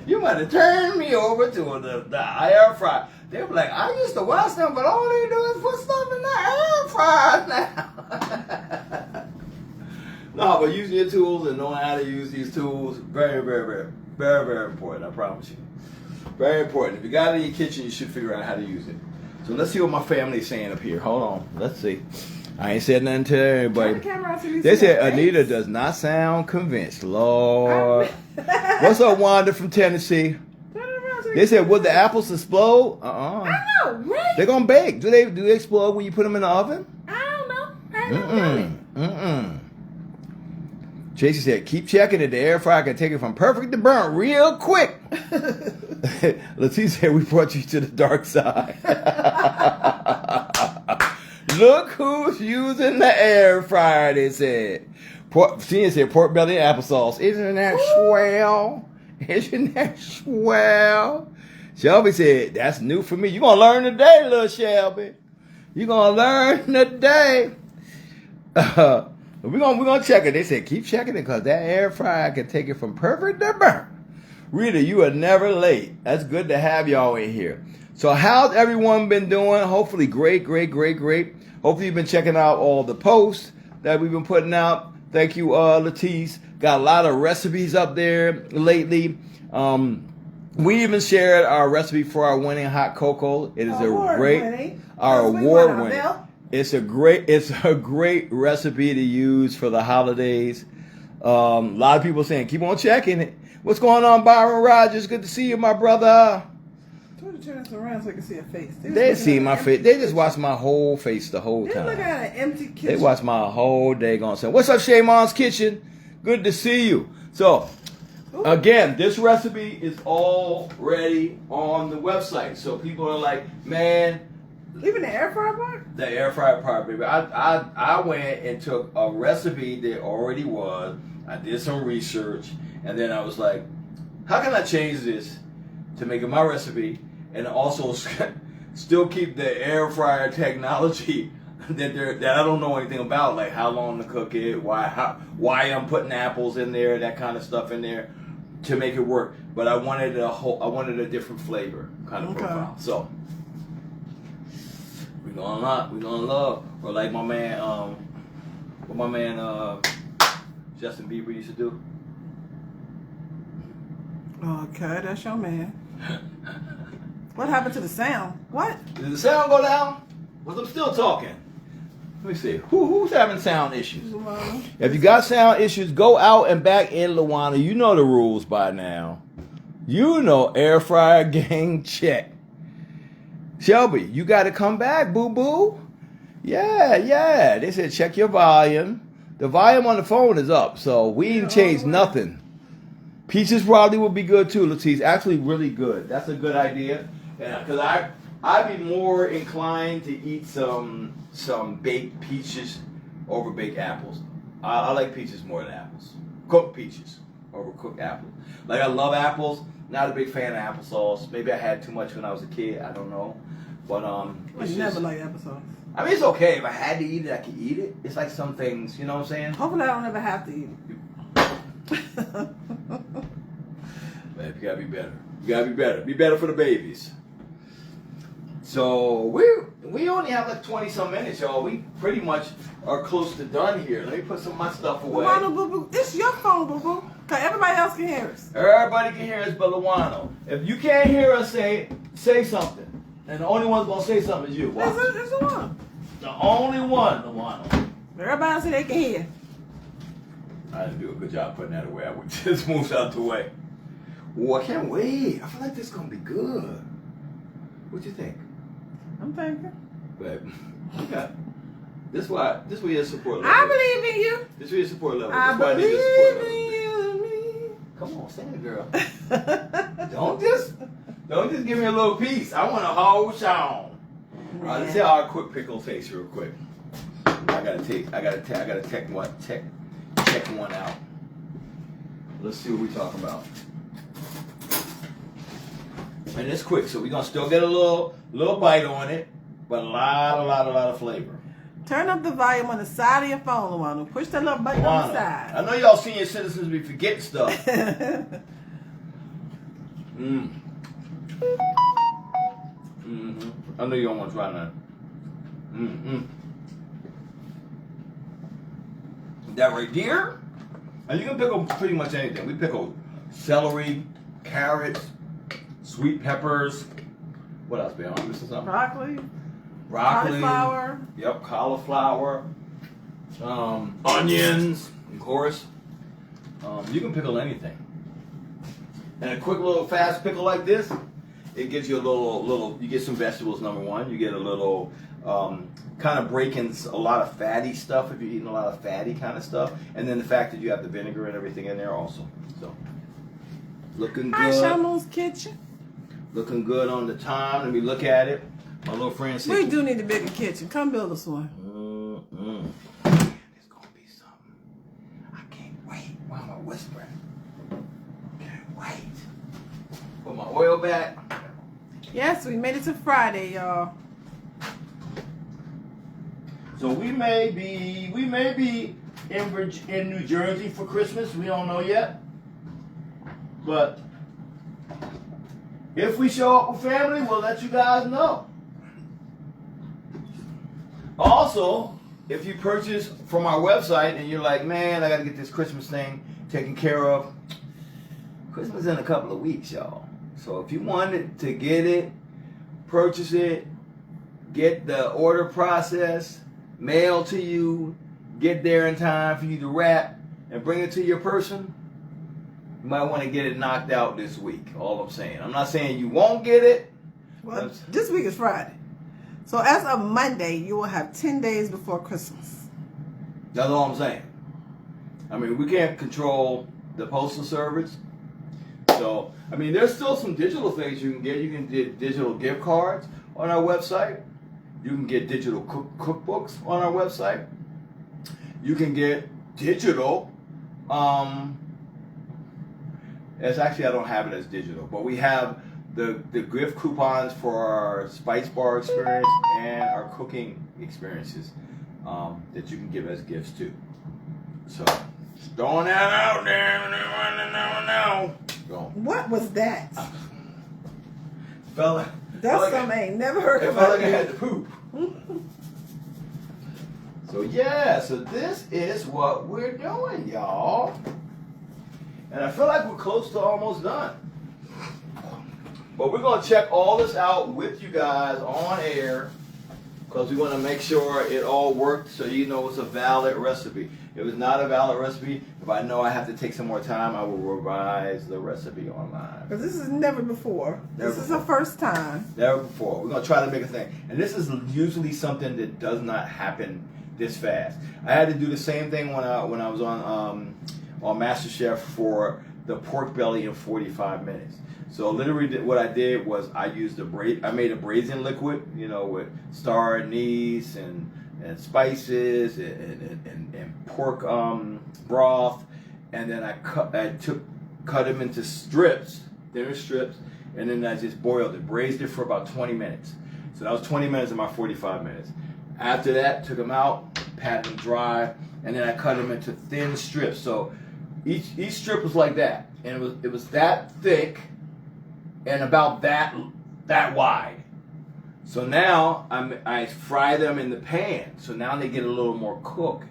You might have turned me over to the air fryer. They were like, I used to watch them, but all they do is put stuff in the air fryer now. No, but using your tools and knowing how to use these tools, very, very, very, very, very important. I promise you. Very important. If you got it in your kitchen, you should figure out how to use it. So let's see what my family's saying up here. Hold on. Let's see. I ain't said nothing to everybody. They said Anita does not sound convinced. Lord. What's up, Wanda from Tennessee? They said, would the apples explode? I know, right? They're gonna bake. Do they explode when you put them in the oven? I don't know. Tracy said, keep checking it. The air fryer can take it from perfect to burnt real quick. Leticia said, we brought you to the dark side. Look who's using the air fryer, they said. Tina said, pork belly and applesauce. Isn't that swell? Isn't that swell? Shelby said, that's new for me. You're going to learn today, little Shelby. You're going to learn today. We're gonna check it. They said, keep checking it because that air fryer can take it from perfect to burnt. Rita, you are never late. That's good to have y'all in here. So how's everyone been doing? Hopefully great. Hopefully you've been checking out all the posts that we've been putting out. Thank you, Latice. Got a lot of recipes up there lately. We even shared our recipe for our winning hot cocoa. It is award-winning. It's a great recipe to use for the holidays. A lot of people saying, keep on checking it. What's going on, Byron Rogers? Good to see you, my brother. Turn this around so I can see your face. They see my face. They just watch my whole face the whole time. They're looking at an empty kitchen. They watch my whole day going, saying, what's up, Shaymon's Kitchen? Good to see you. So, again, this recipe is already on the website. So people are like, man. Even the air fryer part? The air fryer part, baby. I went and took a recipe that already was. I did some research. And then I was like, how can I change this to make it my recipe and also still keep the air fryer technology that I don't know anything about, like how long to cook it, why I'm putting apples in there, that kind of stuff in there to make it work. But I wanted a different flavor kind of profile. So we're gonna love. Or like my man, what my man Justin Bieber used to do. Okay, that's your man. What happened to the sound? What? Did the sound go down? Well, I'm still talking. Let me see. Who's having sound issues? Luana. If you got sound issues, go out and back in, Luana. You know the rules by now. You know air fryer gang check. Shelby, you got to come back, boo-boo. Yeah. They said check your volume. The volume on the phone is up, so we didn't change nothing. Peaches probably would be good too, Latice. Actually, really good. That's a good idea. Because I'd be more inclined to eat some baked peaches over baked apples. I like peaches more than apples. Cooked peaches over cooked apples. Like I love apples. Not a big fan of applesauce. Maybe I had too much when I was a kid. I don't know. But I never like applesauce. I mean, it's okay. If I had to eat it, I could eat it. It's like some things, you know what I'm saying? Hopefully I don't ever have to eat it. Man, you gotta be better. You gotta be better. Be better for the babies. So we only have like 20-some minutes, y'all. We pretty much are close to done here. Let me put some of my stuff away. Luana, boo-boo. It's your phone, boo-boo. Because everybody else can hear us. Everybody can hear us but Luana. If you can't hear us, say something. And the only one's gonna say something is you. It's Luana. The only one, Luana. Everybody else say they can hear. I didn't do a good job putting that away. I would just move out the way. Oh, I can't wait. I feel like this is gonna be good. What you think? I'm thinking. Babe, okay. This why your support level. I believe in you. This is your support level. I believe in you. Come on, sing it, girl. Don't just give me a little piece. I want a whole song. Let's see how our quick pickle tastes real quick. I gotta check one out. Let's see what we're talking about. And it's quick, so we're gonna still get a little bite on it, but a lot of flavor. Turn up the volume on the side of your phone, Luana. Push that little button on the side. I know y'all senior citizens be forgetting stuff. I know you don't want to try none. That right there. And you can pickle pretty much anything. We pickle celery, carrots, sweet peppers. What else, babe? I'm missing something. Broccoli. Cauliflower. Yep, cauliflower. Onions, of course. You can pickle anything. And a quick little fast pickle like this it gives you a little. You get some vegetables. Number one, you get a little kind of breaking a lot of fatty stuff if you're eating a lot of fatty kind of stuff, and then the fact that you have the vinegar and everything in there also. So looking good. Hi, Shamu's Kitchen. Looking good on the time. Let me look at it. My little friend said We do need a bigger kitchen. Come build us one. It's gonna be something. I can't wait. Why am I whispering? Can't wait. Put my oil back. Yes, we made it to Friday, y'all. So we may be in New Jersey for Christmas. We don't know yet. But if we show up with family, we'll let you guys know. Also, if you purchase from our website and you're like, man, I got to get this Christmas thing taken care of. Christmas in a couple of weeks, y'all. So if you wanted to get it, purchase it, get the order process, mail to you, get there in time for you to wrap and bring it to your person, you might want to get it knocked out this week. All I'm saying. I'm not saying you won't get it. Well, this week is Friday. So as of Monday, you will have 10 days before Christmas. That's all I'm saying. I mean, we can't control the postal service. So, I mean, there's still some digital things you can get. You can get digital gift cards on our website. You can get digital cookbooks on our website. You can get digital. It's actually, I don't have it as digital, but we have the gift coupons for our Spice Bar experience and our cooking experiences that you can give as gifts too. So, throwing that out there. Go. What was that? Felt like, That's something I ain't never heard it of. felt like I had to poop. So yeah, so this is what we're doing, y'all. And I feel like we're close to almost done. But we're going to check all this out with you guys on air because we want to make sure it all worked so you know it's a valid recipe. If it's not a valid recipe, if I know I have to take some more time, I will revise the recipe online. Because this is never before. This is the first time. Never before. We're going to try to make a thing. And this is usually something that does not happen this fast. I had to do the same thing when I was on MasterChef for the pork belly in 45 minutes. So literally what I did was I made a braising liquid, you know, with star anise and spices and pork broth, and then I cut them into strips, thinner strips, and then I just boiled it, braised it for about 20 minutes. So that was 20 minutes of my 45 minutes. After that, took them out, patted them dry, and then I cut them into thin strips. So each strip was like that, and it was that thick and about that wide. So now I fry them in the pan. So now they get a little more cooked.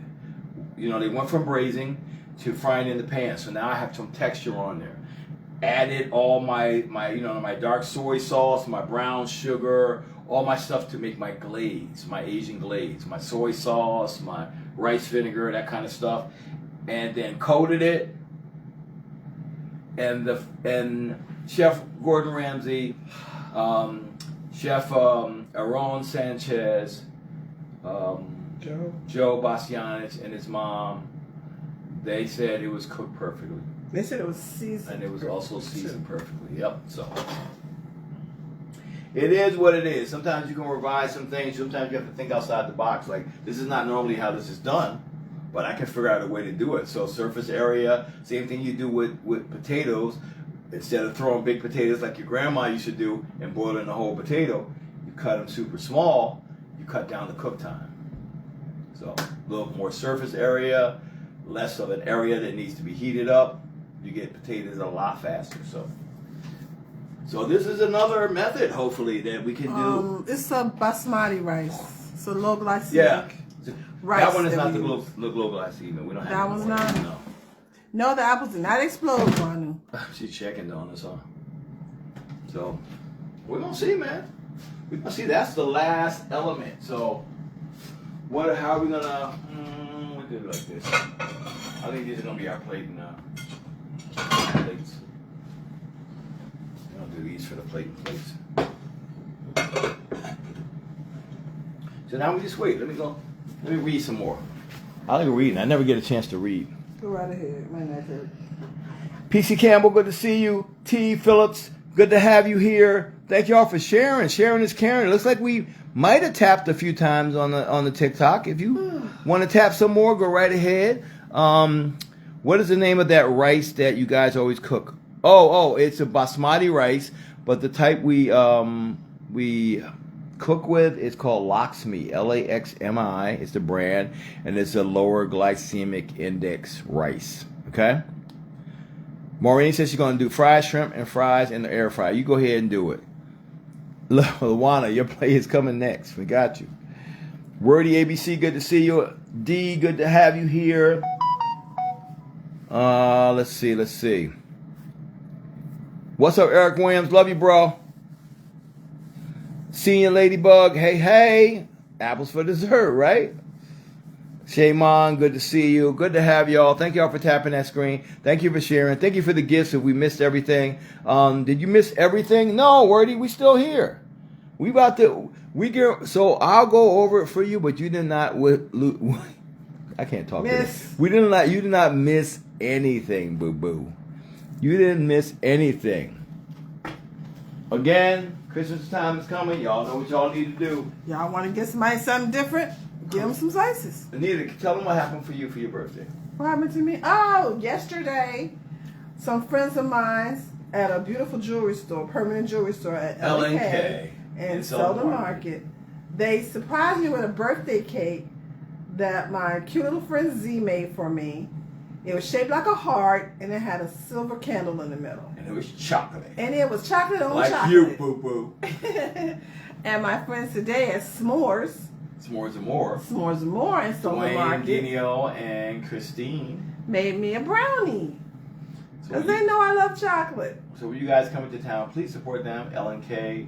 You know, they went from braising to frying in the pan. So now I have some texture on there. Added all my dark soy sauce, my brown sugar, all my stuff to make my glaze, my Asian glaze, my soy sauce, my rice vinegar, that kind of stuff, and then coated it. And Chef Gordon Ramsay, Chef Aaron Sanchez, Joe Bastianich, and his mom, they said it was cooked perfectly. They said it was seasoned. And it was also seasoned perfectly. Yep. So it is what it is. Sometimes you can revise some things. Sometimes you have to think outside the box. Like, this is not normally how this is done, but I can figure out a way to do it. So surface area, same thing you do with potatoes. Instead of throwing big potatoes like your grandma used to do and boiling the whole potato, you cut them super small, you cut down the cook time. So a little more surface area, less of an area that needs to be heated up. You get potatoes a lot faster. So this is another method, hopefully, that we can do. It's a basmati rice. So low glycemic. Yeah. Rice that one is not the we low use. glycemic. We don't have That it one's anymore. not? No. No, the apples did not explode, Manu. She's checking on us, huh? So we're gonna see, man. We're gonna see. That's the last element. So how are we gonna? We do it like this. I think these are gonna be our plate now. Plates. We're gonna do these for the plates. So now we just wait. Let me read some more. I like reading. I never get a chance to read. Go right ahead. My neck hurt. PC Campbell, good to see you. T. Phillips, good to have you here. Thank y'all for sharing. Sharing is caring. It looks like we might have tapped a few times on the TikTok. If you want to tap some more, go right ahead. What is the name of that rice that you guys always cook? Oh, it's a basmati rice, but the type we cook with is called Laxmi, Laxmi. It's the brand, and it's a lower glycemic index rice. Okay. Maureen says she's going to do fried shrimp and fries in the air fryer. You go ahead and do it. Luana, your play is coming next. We got you. Wordy ABC, good to see you. D, good to have you here. Let's see. What's up, Eric Williams? Love you, bro. Senior Ladybug, hey. Apples for dessert, right? Shaymon, good to see you. Good to have y'all. Thank y'all for tapping that screen. Thank you for sharing. Thank you for the gifts if we missed everything. Did you miss everything? No, Wordy, we still here. So I'll go over it for you, but you did not I can't talk miss. You did not miss anything, boo-boo. You didn't miss anything. Again, Christmas time is coming. Y'all know what y'all need to do. Y'all want to get somebody something different? Give them some slices. Anita, tell them what happened for you for your birthday. What happened to me? Oh, yesterday, some friends of mine at a beautiful jewelry store, permanent jewelry store at LNK in Selden Market, they surprised me with a birthday cake that my cute little friend Z made for me. It was shaped like a heart, and it had a silver candle in the middle. And it was chocolate. And it was chocolate on like chocolate. You, boo-boo. And my friends today at S'mores. S'mores and More. S'mores and More in Selden Market. Danielle and Christine made me a brownie. Because they know I love chocolate. So when you guys come into town, please support them. LNK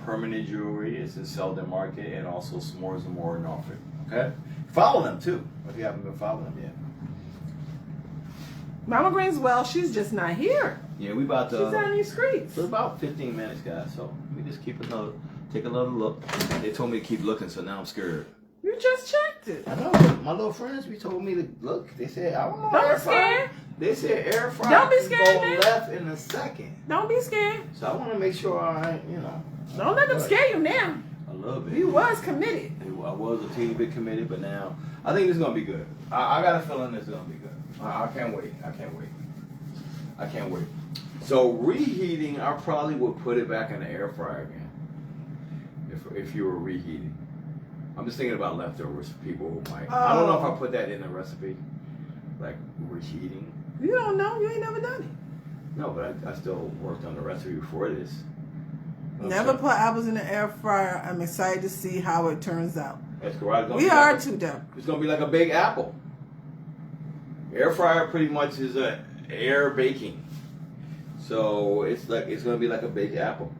Permanent Jewelry is in Selden Market, and also S'mores and More in Norfolk. Okay? Follow them too, if you haven't been following them yet. Mama Green's she's just not here. Yeah, we about to. She's on these streets. For about 15 minutes, guys. So we just take another look. They told me to keep looking, so now I'm scared. You just checked it. I know. My little friends, we told me to look. They said, I don't know. Don't be scared. They said air fryer. Don't be scared, go man. left in a second. Don't be scared. So I want to make sure Don't let them scare you now. A little bit. You was committed. I was a teeny bit committed, but now I think it's gonna be good. I got a feeling it's gonna be good. I can't wait. I can't wait. So reheating, I probably would put it back in the air fryer again. If you were reheating, I'm just thinking about leftovers for people who might. I don't know if I put that in the recipe, like reheating. You don't know. You ain't never done it. No, but I still worked on the recipe before this. Never put apples in the air fryer. I'm excited to see how it turns out. That's correct. We are too, though. It's gonna be like a baked apple. Air fryer pretty much is a air baking, so it's gonna be like a baked apple.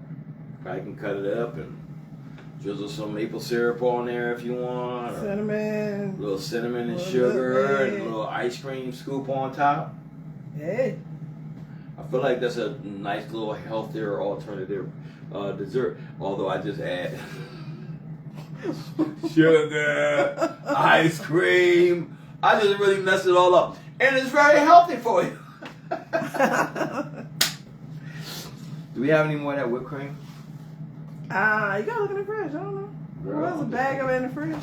I can cut it up and drizzle some maple syrup on there if you want. Cinnamon. A little cinnamon and sugar and a little ice cream scoop on top. Hey. I feel like that's a nice little healthier alternative dessert. Although I just add sugar, ice cream. I just really messed it all up. And it's very healthy for you. Do we have any more of that whipped cream? You gotta look in the fridge. I don't know. There's a bag of it in the fridge.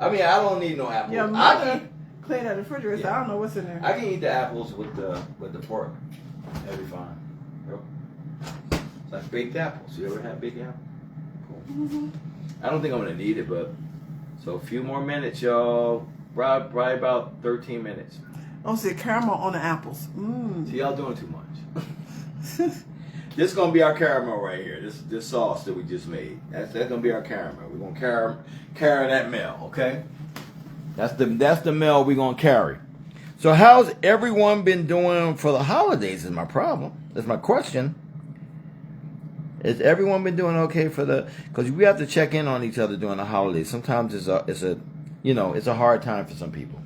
I mean, I don't need no apples. Your mother cleaned out the refrigerator, so I don't know what's in there. I can eat the apples with the pork. That'd be fine. Yep. It's like baked apples. You ever had baked apple? Cool. Mm-hmm. I don't think I'm gonna need it, but so a few more minutes, y'all. Probably about 13 minutes. Oh, see caramel on the apples. See, y'all doing too much. This is gonna be our caramel right here. This sauce that we just made. That's gonna be our caramel. We're gonna carry that meal, okay? That's the meal we're gonna carry. So how's everyone been doing for the holidays is my problem. That's my question. Has everyone been doing okay because we have to check in on each other during the holidays. Sometimes it's a hard time for some people.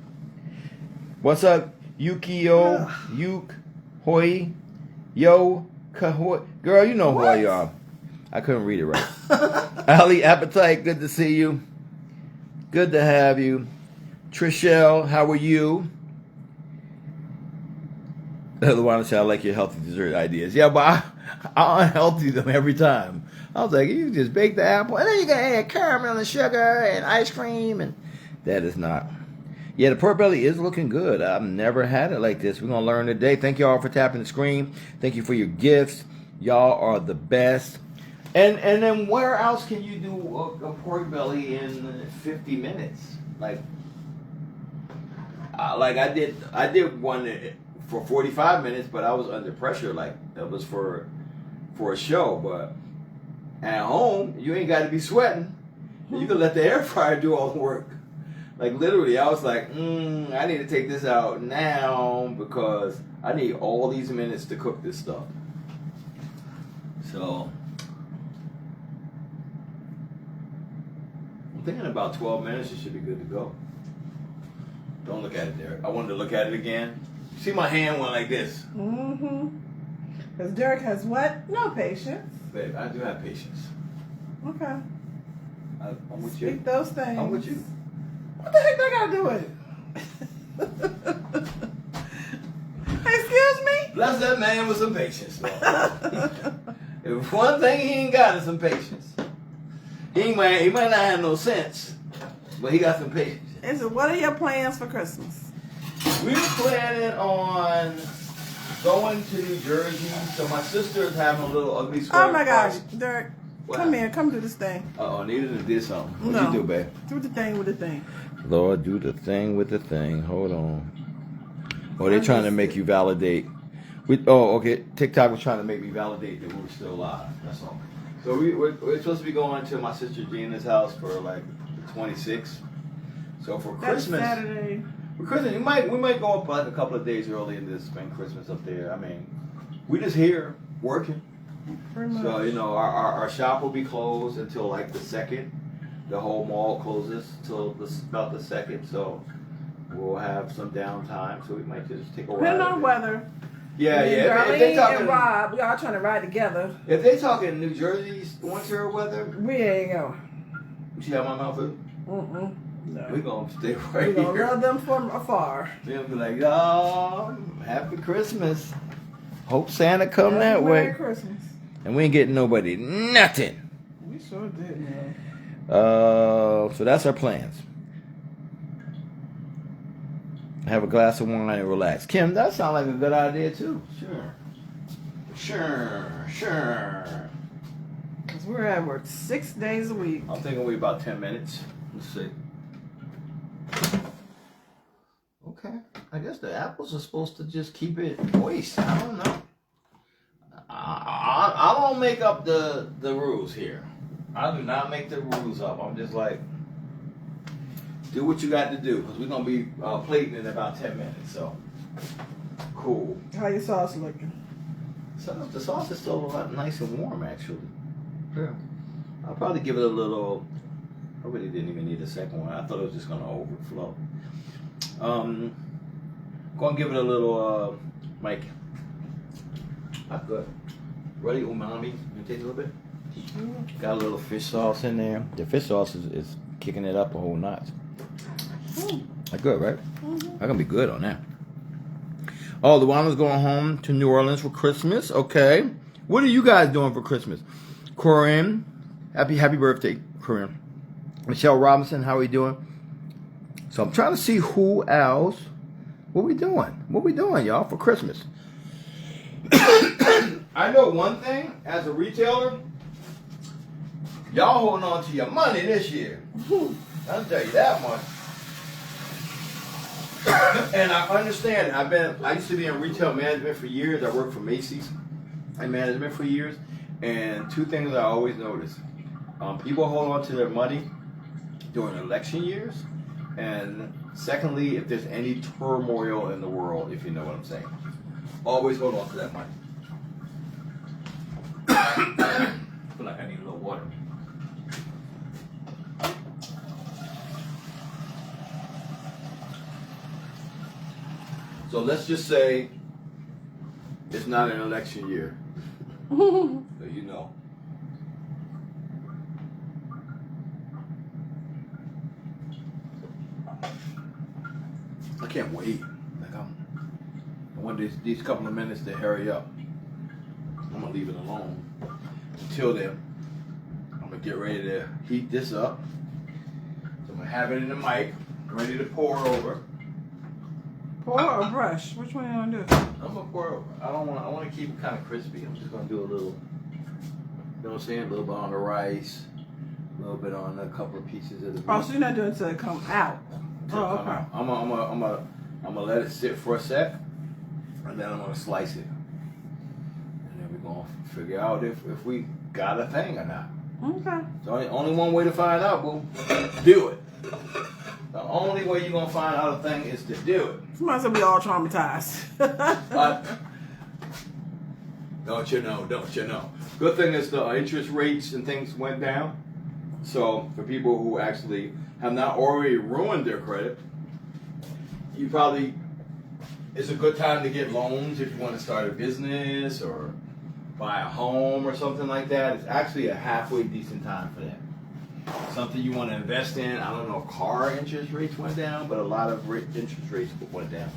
What's up, Yukio, Yuk, Hoi, Yo, Girl, you know who I are. I couldn't read it right. Ali Appetite, good to see you. Good to have you. Trishelle, how are you? The one said, I like your healthy dessert ideas. Yeah, but I unhealthy them every time. I was like, you just bake the apple, and then you can add caramel and sugar and ice cream, and that is not. Yeah, the pork belly is looking good. I've never had it like this. We're going to learn today. Thank you all for tapping the screen. Thank you for your gifts. Y'all are the best. And then where else can you do a pork belly in 50 minutes? Like I did one for 45 minutes, but I was under pressure. Like that was for a show. But at home, you ain't got to be sweating. You can let the air fryer do all the work. Like literally, I was like, I need to take this out now because I need all these minutes to cook this stuff. So I'm thinking about 12 minutes, it should be good to go. Don't look at it, Derek. I wanted to look at it again. See, my hand went like this. Because Derek has what? No patience. Babe, I do have patience. Okay. I'm with you. Speak those things. I'm with you. What the heck they got to do with it? Excuse me? Bless that man with some patience, Lord. If one thing he ain't got is some patience. He might not have no sense, but he got some patience. And so what are your plans for Christmas? We're planning on going to New Jersey. So my sister is having a little ugly sweater. Oh my gosh, Derek, What come happened? here, come do this thing. Uh-oh, Nita did something. What'd No. you do, babe? Do the thing with the thing. Lord, do the thing with the thing. Hold on. Oh, they're trying to make you validate. Okay. TikTok was trying to make me validate that we were still live. That's all. So we're supposed to be going to my sister Gina's house for like the 26th. So for That's Christmas, Saturday. for Christmas, we might go up like a couple of days early and just spend Christmas up there. I mean, we just here working. Pretty much. So our shop will be closed until like the 2nd. The whole mall closes till about the 2nd. So we'll have some downtime. So we might just take a ride. Depending on weather. Yeah, Me, yeah. If Darlene, they talking, and Rob, we all trying to ride together. if they talking New Jersey's winter weather, We ain't going. you see how my mouth is? No. We gonna stay We're right going to here. love them from afar. They'll be like, oh, happy Christmas. Hope Santa come that Merry way. Christmas. And we ain't getting nobody nothing. We sure did, man. So that's our plans. Have a glass of wine and relax. Kim, that sounds like a good idea too. Sure. Because we're at work 6 days a week. I'm thinking we about 10 minutes. Let's see. Okay. I guess the apples are supposed to just keep it moist. I don't know. I don't make up the rules here. I do not make the rules up. I'm just like, do what you got to do because we're going to be plating in about 10 minutes. So, cool. How your sauce looking? So the sauce is still a lot nice and warm, actually. Yeah. I'll probably give it a little. I really didn't even need a second one. I thought it was just going to overflow. Going to give it a little, Mike. Not good. Ready, umami? You taste a little bit? Got a little fish sauce in there. The fish sauce is kicking it up a whole notch. That's good, right? That's gonna be good on that. Oh, the Wanda's going home to New Orleans for Christmas. Okay. What are you guys doing for Christmas? Corinne, happy birthday, Corinne. Michelle Robinson, how are we doing? So I'm trying to see who else. What we doing, y'all, for Christmas? I know one thing, as a retailer, y'all holding on to your money this year. I'll tell you that much. And I understand. I used to be in retail management for years. I worked for Macy's in management for years. And two things I always notice. People hold on to their money during election years. And secondly, if there's any turmoil in the world, if you know what I'm saying. Always hold on to that money. I feel like I need a little water. So let's just say it's not an election year. So you know. I can't wait. Like I want these couple of minutes to hurry up. I'm gonna leave it alone. Until then, I'm gonna get ready to heat this up. So I'm gonna have it in the mic, ready to pour over. Pour or brush? Which one you gonna do? I'm gonna pour over. I want to keep it kind of crispy. I'm just gonna do a little, you know what I'm saying? A little bit on the rice, a little bit on a couple of pieces of the beef. Oh, so you're not doing it till it come out. Oh, okay. I'm gonna let it sit for a sec, and then I'm gonna slice it, and then we're gonna figure out if we got a thing or not. Okay. So only one way to find out, boo. Do it. The only way you're gonna find out a thing is to do it. Somebody said we all traumatized. Don't you know? Don't you know? Good thing is the interest rates and things went down. So for people who actually have not already ruined their credit, you probably, it's a good time to get loans if you want to start a business or buy a home or something like that. It's actually a halfway decent time for that. Something you want to invest in. I don't know if car interest rates went down, but a lot of interest rates went down.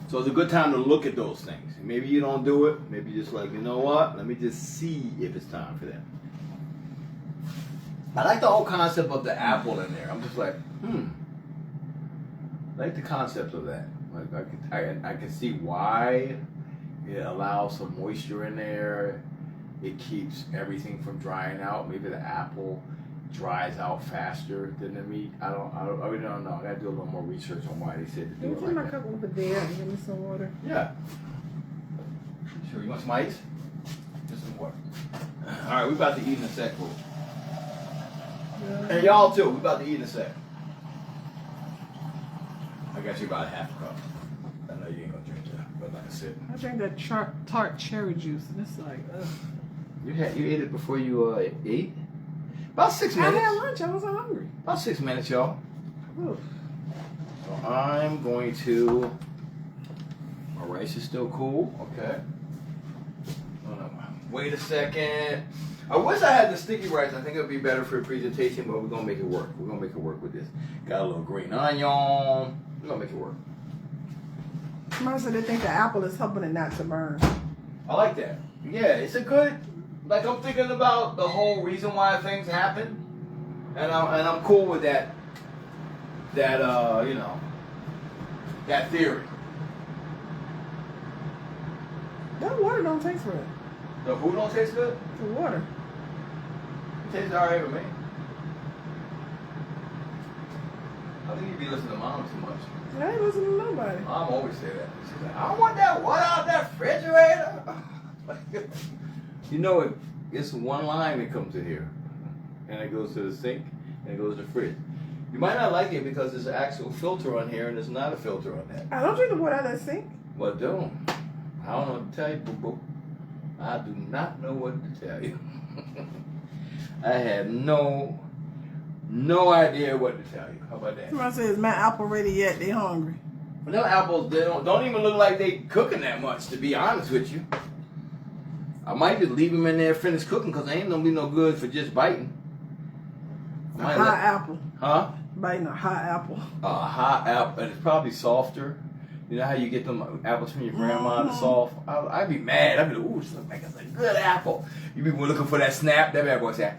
So it's a good time to look at those things. Maybe you don't do it. Maybe you're just like, you know what? Let me just see if it's time for that. I like the whole concept of the apple in there. I'm just like, I like the concept of that. Like I can see why it allows some moisture in there. It keeps everything from drying out. Maybe the apple dries out faster than the meat. I really don't know. I gotta do a little more research on why they said to do it like my that. cup over there and give me some water. Yeah. Sure. You want some ice? Just some water. All right, we about to eat in a sec, bro. And y'all too. We about to eat in a sec. I got you about a half a cup. I know you ain't gonna drink that, but like I said, I drank that tart cherry juice, and it's like, ugh. you ate it before you ate. About 6 minutes. I had lunch. I wasn't hungry. About 6 minutes, y'all. Oof. So I'm going to. My rice is still cool. Okay. Wait a second. I wish I had the sticky rice. I think it would be better for a presentation, but we're gonna make it work. We're gonna make it work with this. Got a little green onion. We're gonna make it work. Somebody said they think the apple is helping it not to burn. I like that. Yeah, it's a good. Like I'm thinking about the whole reason why things happen, and I'm cool with that. That you know, that theory. That water don't taste right. The food don't taste good. The water. It tastes alright with me. I think you be listening to Mom too much. I ain't listening to nobody. Mom always say that. She's like, I don't want that water out that refrigerator. You know, it's one line that comes in here, and it goes to the sink, and it goes to the fridge. You might not like it because there's an actual filter on here, and there's not a filter on that. I don't drink the water out of that sink. Well, don't. I don't know what to tell you, boo-boo. I do not know what to tell you. I had no idea what to tell you. How about that? Somebody says, "Is my apple ready yet?" They hungry. But them apples, they don't even look like they cooking that much, to be honest with you. I might just leave them in there, finish cooking, because they ain't gonna be no good for just biting. A hot apple. Huh? Biting a hot apple. A hot apple, and it's probably softer. You know how you get them apples from your grandma, the soft? I'd be mad. I'd be like, ooh, this looks like it's a good apple. You be looking for that snap, that bad boy say,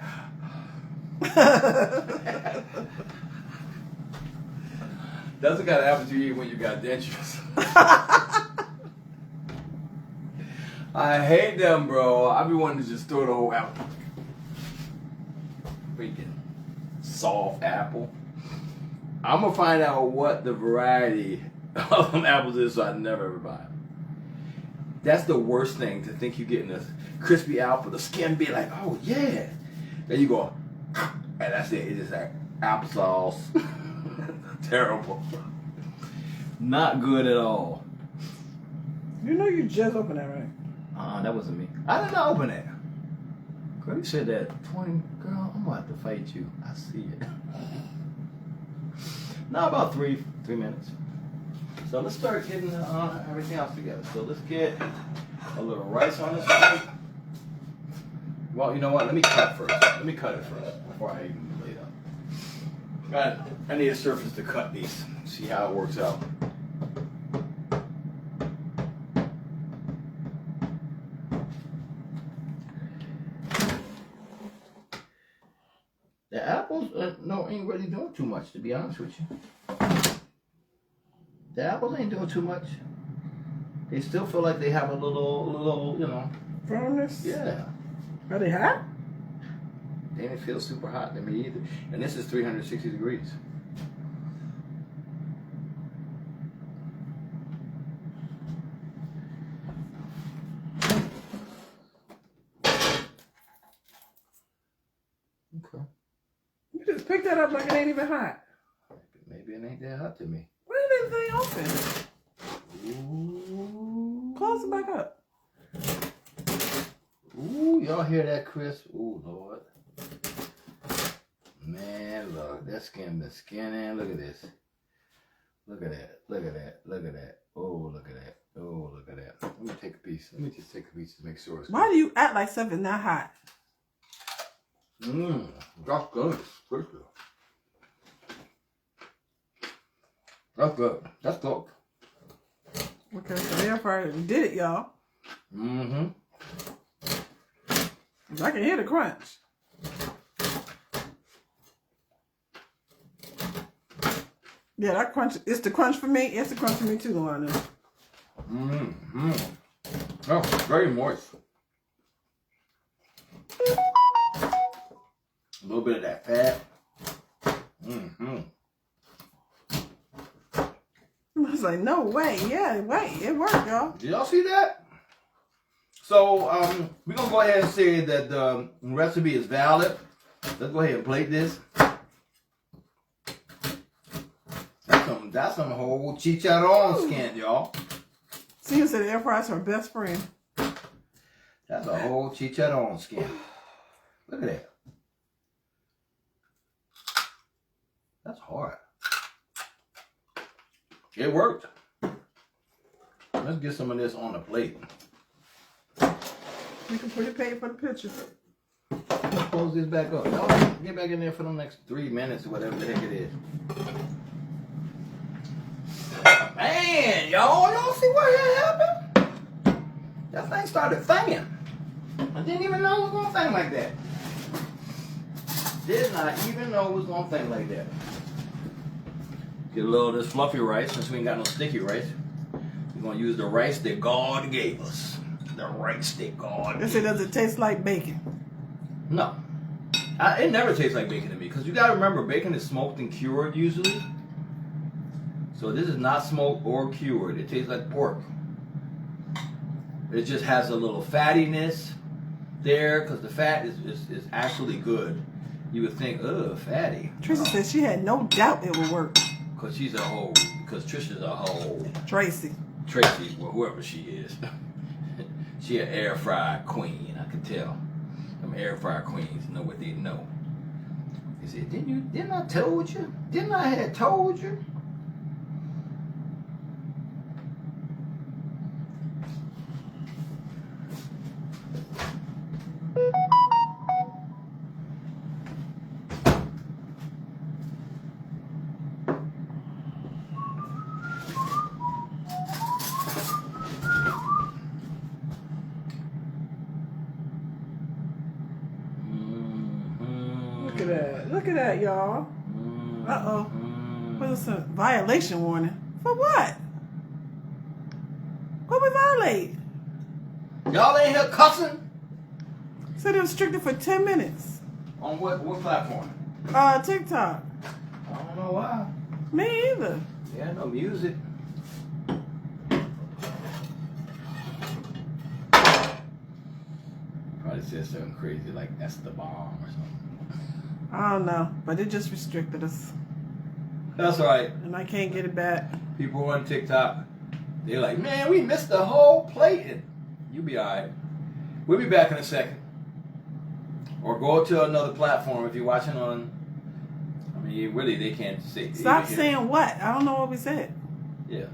that's the kind of apples you eat when you got dentures. I hate them, bro. I be wanting to just throw the whole apple. Freaking soft apple. I'm gonna find out what the variety of them apples is, so I never ever buy them. That's the worst thing, to think you're getting a crispy apple, the skin be like, oh yeah. Then you go, and that's it. It's just like applesauce. Terrible. Not good at all. You know you just opened that, right? That wasn't me. I didn't open it. Girl, you said that 20, girl, I'm gonna have to fight you. I see it. Now about three minutes. So let's start getting everything else together. So let's get a little rice on the side. Well, you know what? Let me cut first. Let me cut it first before I even lay it up. I need a surface to cut these. See how it works out. The apples, ain't really doing too much, to be honest with you. The apples ain't doing too much. They still feel like they have a little, Firmness? Yeah. Are they hot? They didn't feel super hot to me either. And this is 360 degrees. Okay. You just picked that up like it ain't even hot. Maybe it ain't that hot to me. Why ain't that thing open? Ooh. Close it back up. Ooh, y'all hear that, Chris? Ooh, Lord. Man, look, that skin been skinning. Look at this. Look at that. Look at that. Look at that. Oh, look at that. Oh, look at that. Let me take a piece. Let me just take a piece to make sure it's Why do you act like something's not hot? That's good. Good. That's good. That's good. Okay, so the air fryer did it, y'all. Mm-hmm. I can hear the crunch. Yeah, that crunch. It's the crunch for me. It's the crunch for me too, Luana. Mm-hmm. Oh, very moist. A little bit of that fat. Mm-hmm. I was like, no way. Yeah, wait. It worked, y'all. Did y'all see that? So, we're going to go ahead and say that the recipe is valid. Let's go ahead and plate this. That's some whole chicharron skin, y'all. Cena said the air fryer is her best friend. That's a whole chicharron skin. Look at that. That's hard. It worked. Let's get some of this on the plate. You can put it paid for the picture. Let's close this back up. Y'all get back in there for the next 3 minutes or whatever the heck it is. Man, y'all see what happened? That thing started thinging. I didn't even know it was gonna thing like that. Did not even know it was gonna thing like that. Get a little of this fluffy rice since we ain't got no sticky rice. We're gonna use the rice that God gave us. The rice that God They say, does it taste like bacon? No. It never tastes like bacon to me because you gotta remember bacon is smoked and cured usually. So this is not smoked or cured. It tastes like pork. It just has a little fattiness there because the fat is actually good. You would think, ugh, fatty. Trisha said she had no doubt it would work. Because she's a hoe. Because Trisha's a hoe. Tracy, well, whoever she is. She an air fryer queen, I can tell. Them air fryer queens know what they know. He said, didn't I told you? Didn't I have told you? look at that, y'all. Uh-oh. What's a violation warning? For what? What we violate? Y'all ain't here cussing? Said it was restricted for 10 minutes. On what platform? TikTok. I don't know why. Me either. Yeah, no music. Probably said something crazy like that's the bomb or something. I don't know, but it just restricted us. That's all right. And I can't get it back. People on TikTok, they're like, man, we missed the whole plate. You'll be all right. We'll be back in a second. Or go to another platform if you're watching on. I mean, really, they can't say. Stop saying what? I don't know what we said. Yeah.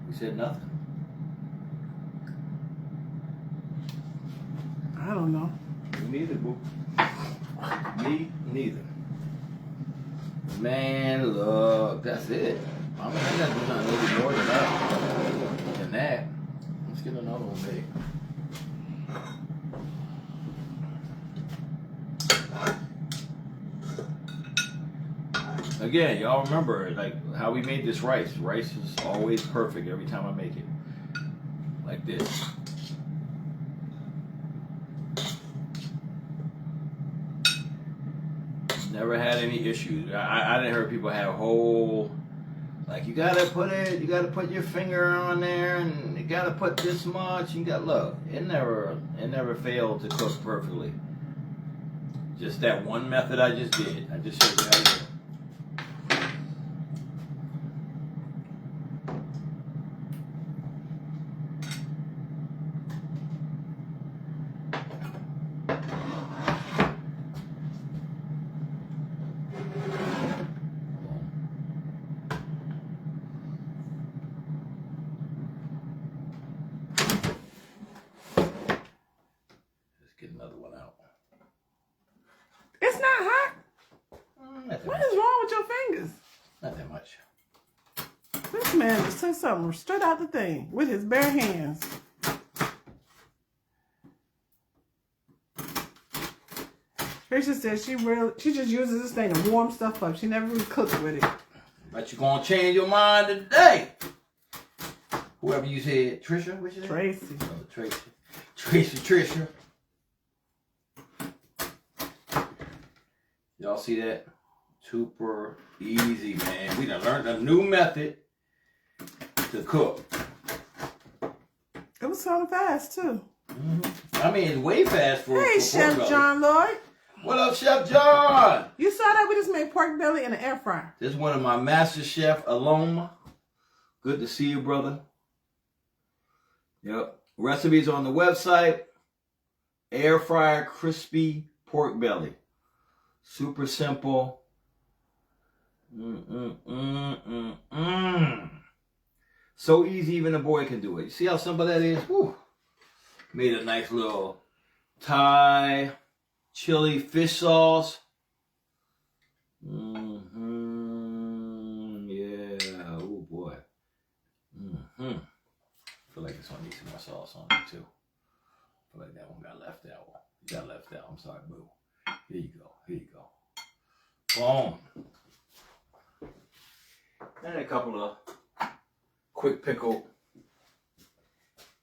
We said nothing. I don't know. Me neither, boo. Me neither. Man, look, that's it. I'm not gonna do nothing a little more than that. Let's get another one, babe. Again, y'all remember like how we made this rice. Rice is always perfect every time I make it. Like this. Never had any issues. I didn't hear people have whole, like you gotta put your finger on there and you gotta put this much. You got look. It never failed to cook perfectly. Just that one method I just did. I just showed you how to do it. Get another one out. It's not hot. What is wrong with your fingers? Not that much. This man just took something straight out the thing with his bare hands. Rachel said she just uses this thing to warm stuff up. She never really cooks with it. But you're gonna change your mind today. Whoever you said, Trisha, what's your name? Tracy. Oh, Tracy. Trisha. Y'all see that? Super easy, man. We done learned a new method to cook. It was kind of fast, too. Mm-hmm. I mean, it's way fast for Hey, for Chef pork belly. John Lloyd. What up, Chef John? You saw that we just made pork belly in an air fryer. This is one of my master chef, Aloma. Good to see you, brother. Yep. Recipes on the website. Air fryer crispy pork belly. Super simple. So easy, even a boy can do it. You see how simple that is? Whew. Made a nice little Thai chili fish sauce. Yeah. Oh boy. I feel like this one needs some more sauce on it too. I feel like that one got left out. You got left out. I'm sorry, boo. Here you go. Here you go. Boom. And a couple of quick pickle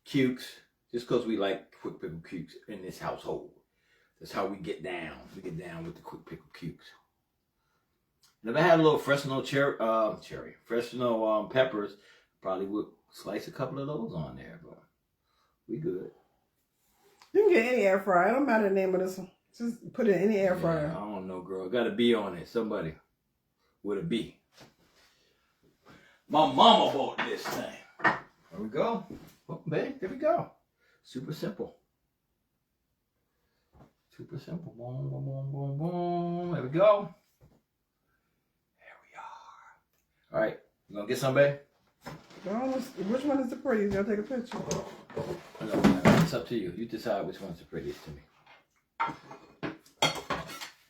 cukes. Just because we like quick pickle cukes in this household. That's how we get down. We get down with the quick pickle cukes. And if I had a little Fresno Fresno peppers, probably would slice a couple of those on there, but we good. You can get any air fryer. It don't matter the name of this one. Just put it in any air fryer. I don't know, girl. Got a B on it. Somebody with a B. My mama bought this thing. There we go. Oh, babe, there we go. Super simple. Super simple. Boom, boom, boom, boom, boom. There we go. There we are. All right. You gonna get some, babe? Which one is the prettiest? Y'all take a picture. No, it's up to you. You decide which one's the prettiest to me.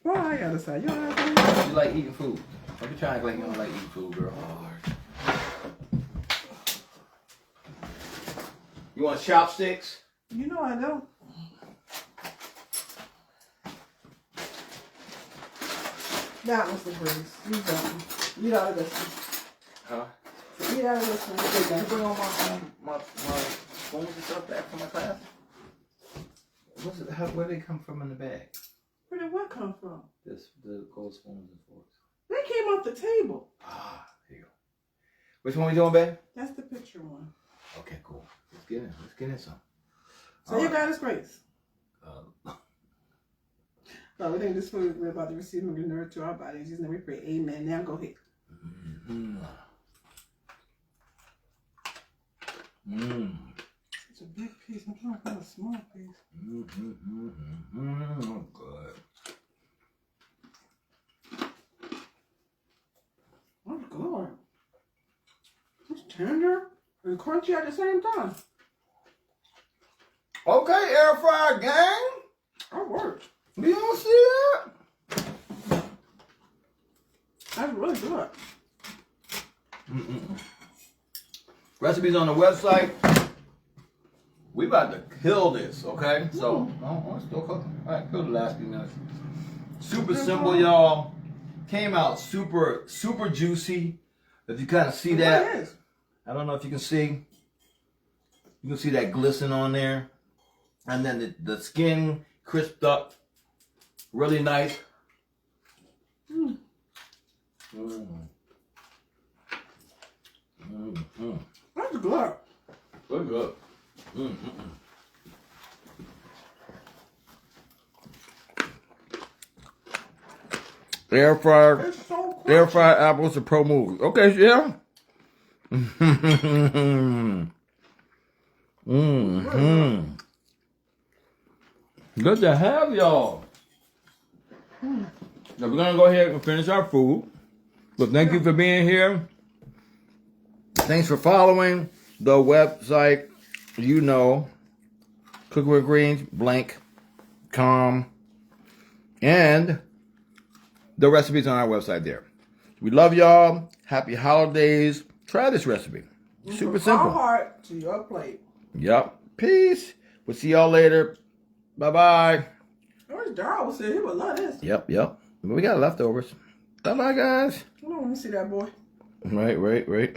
Well, I gotta decide. You don't have to. You like eating food. Don't be trying to act like you don't like eating food, girl. You want chopsticks? You know I don't. That was the prettiest. You don't. Eat out of this one. Huh? Eat out of this one. Can you bring all my spoons and stuff back from my class? Where did they come from in the bag? Where did what come from? The gold spoons and forks. They came off the table. Ah, here you go. Which one we doing, babe? That's the picture one. Okay, cool. Let's get in. Let's get in some. So you got his grace. Uh, We think this food we're about to receive will be nourished to our bodies. Jesus' name we pray. Amen. Now go ahead. It's a big piece. I'm trying to find a small piece. Good. Oh, God. It's tender and crunchy at the same time. Okay, air fryer gang. You don't see that? That's really good. Recipes on the website. We about to kill this, okay? So, I'm still cooking. All right, kill the last few minutes. Super simple, y'all. Came out super juicy. If you kind of see that, It is. I don't know if you can see. You can see that glisten on there. And then the skin crisped up. Really nice. Mm. That's good. Good, good. Air fryer. It's so crunchy. Air fried apples are pro move. Okay, yeah. Mm-hmm. Good to have y'all. Now we're gonna go ahead and finish our food. But thank you for being here. Thanks for following the website. You know, Cooking with Greens, blank.com, and the recipes on our website there. We love y'all. Happy holidays. Try this recipe. Super From our simple. heart to your plate. Yep. Peace. We'll see y'all later. Bye-bye. Where's Darryl? Said he would love this. Yep. We got leftovers. Bye-bye, guys. Hold on, let me see that boy. Right.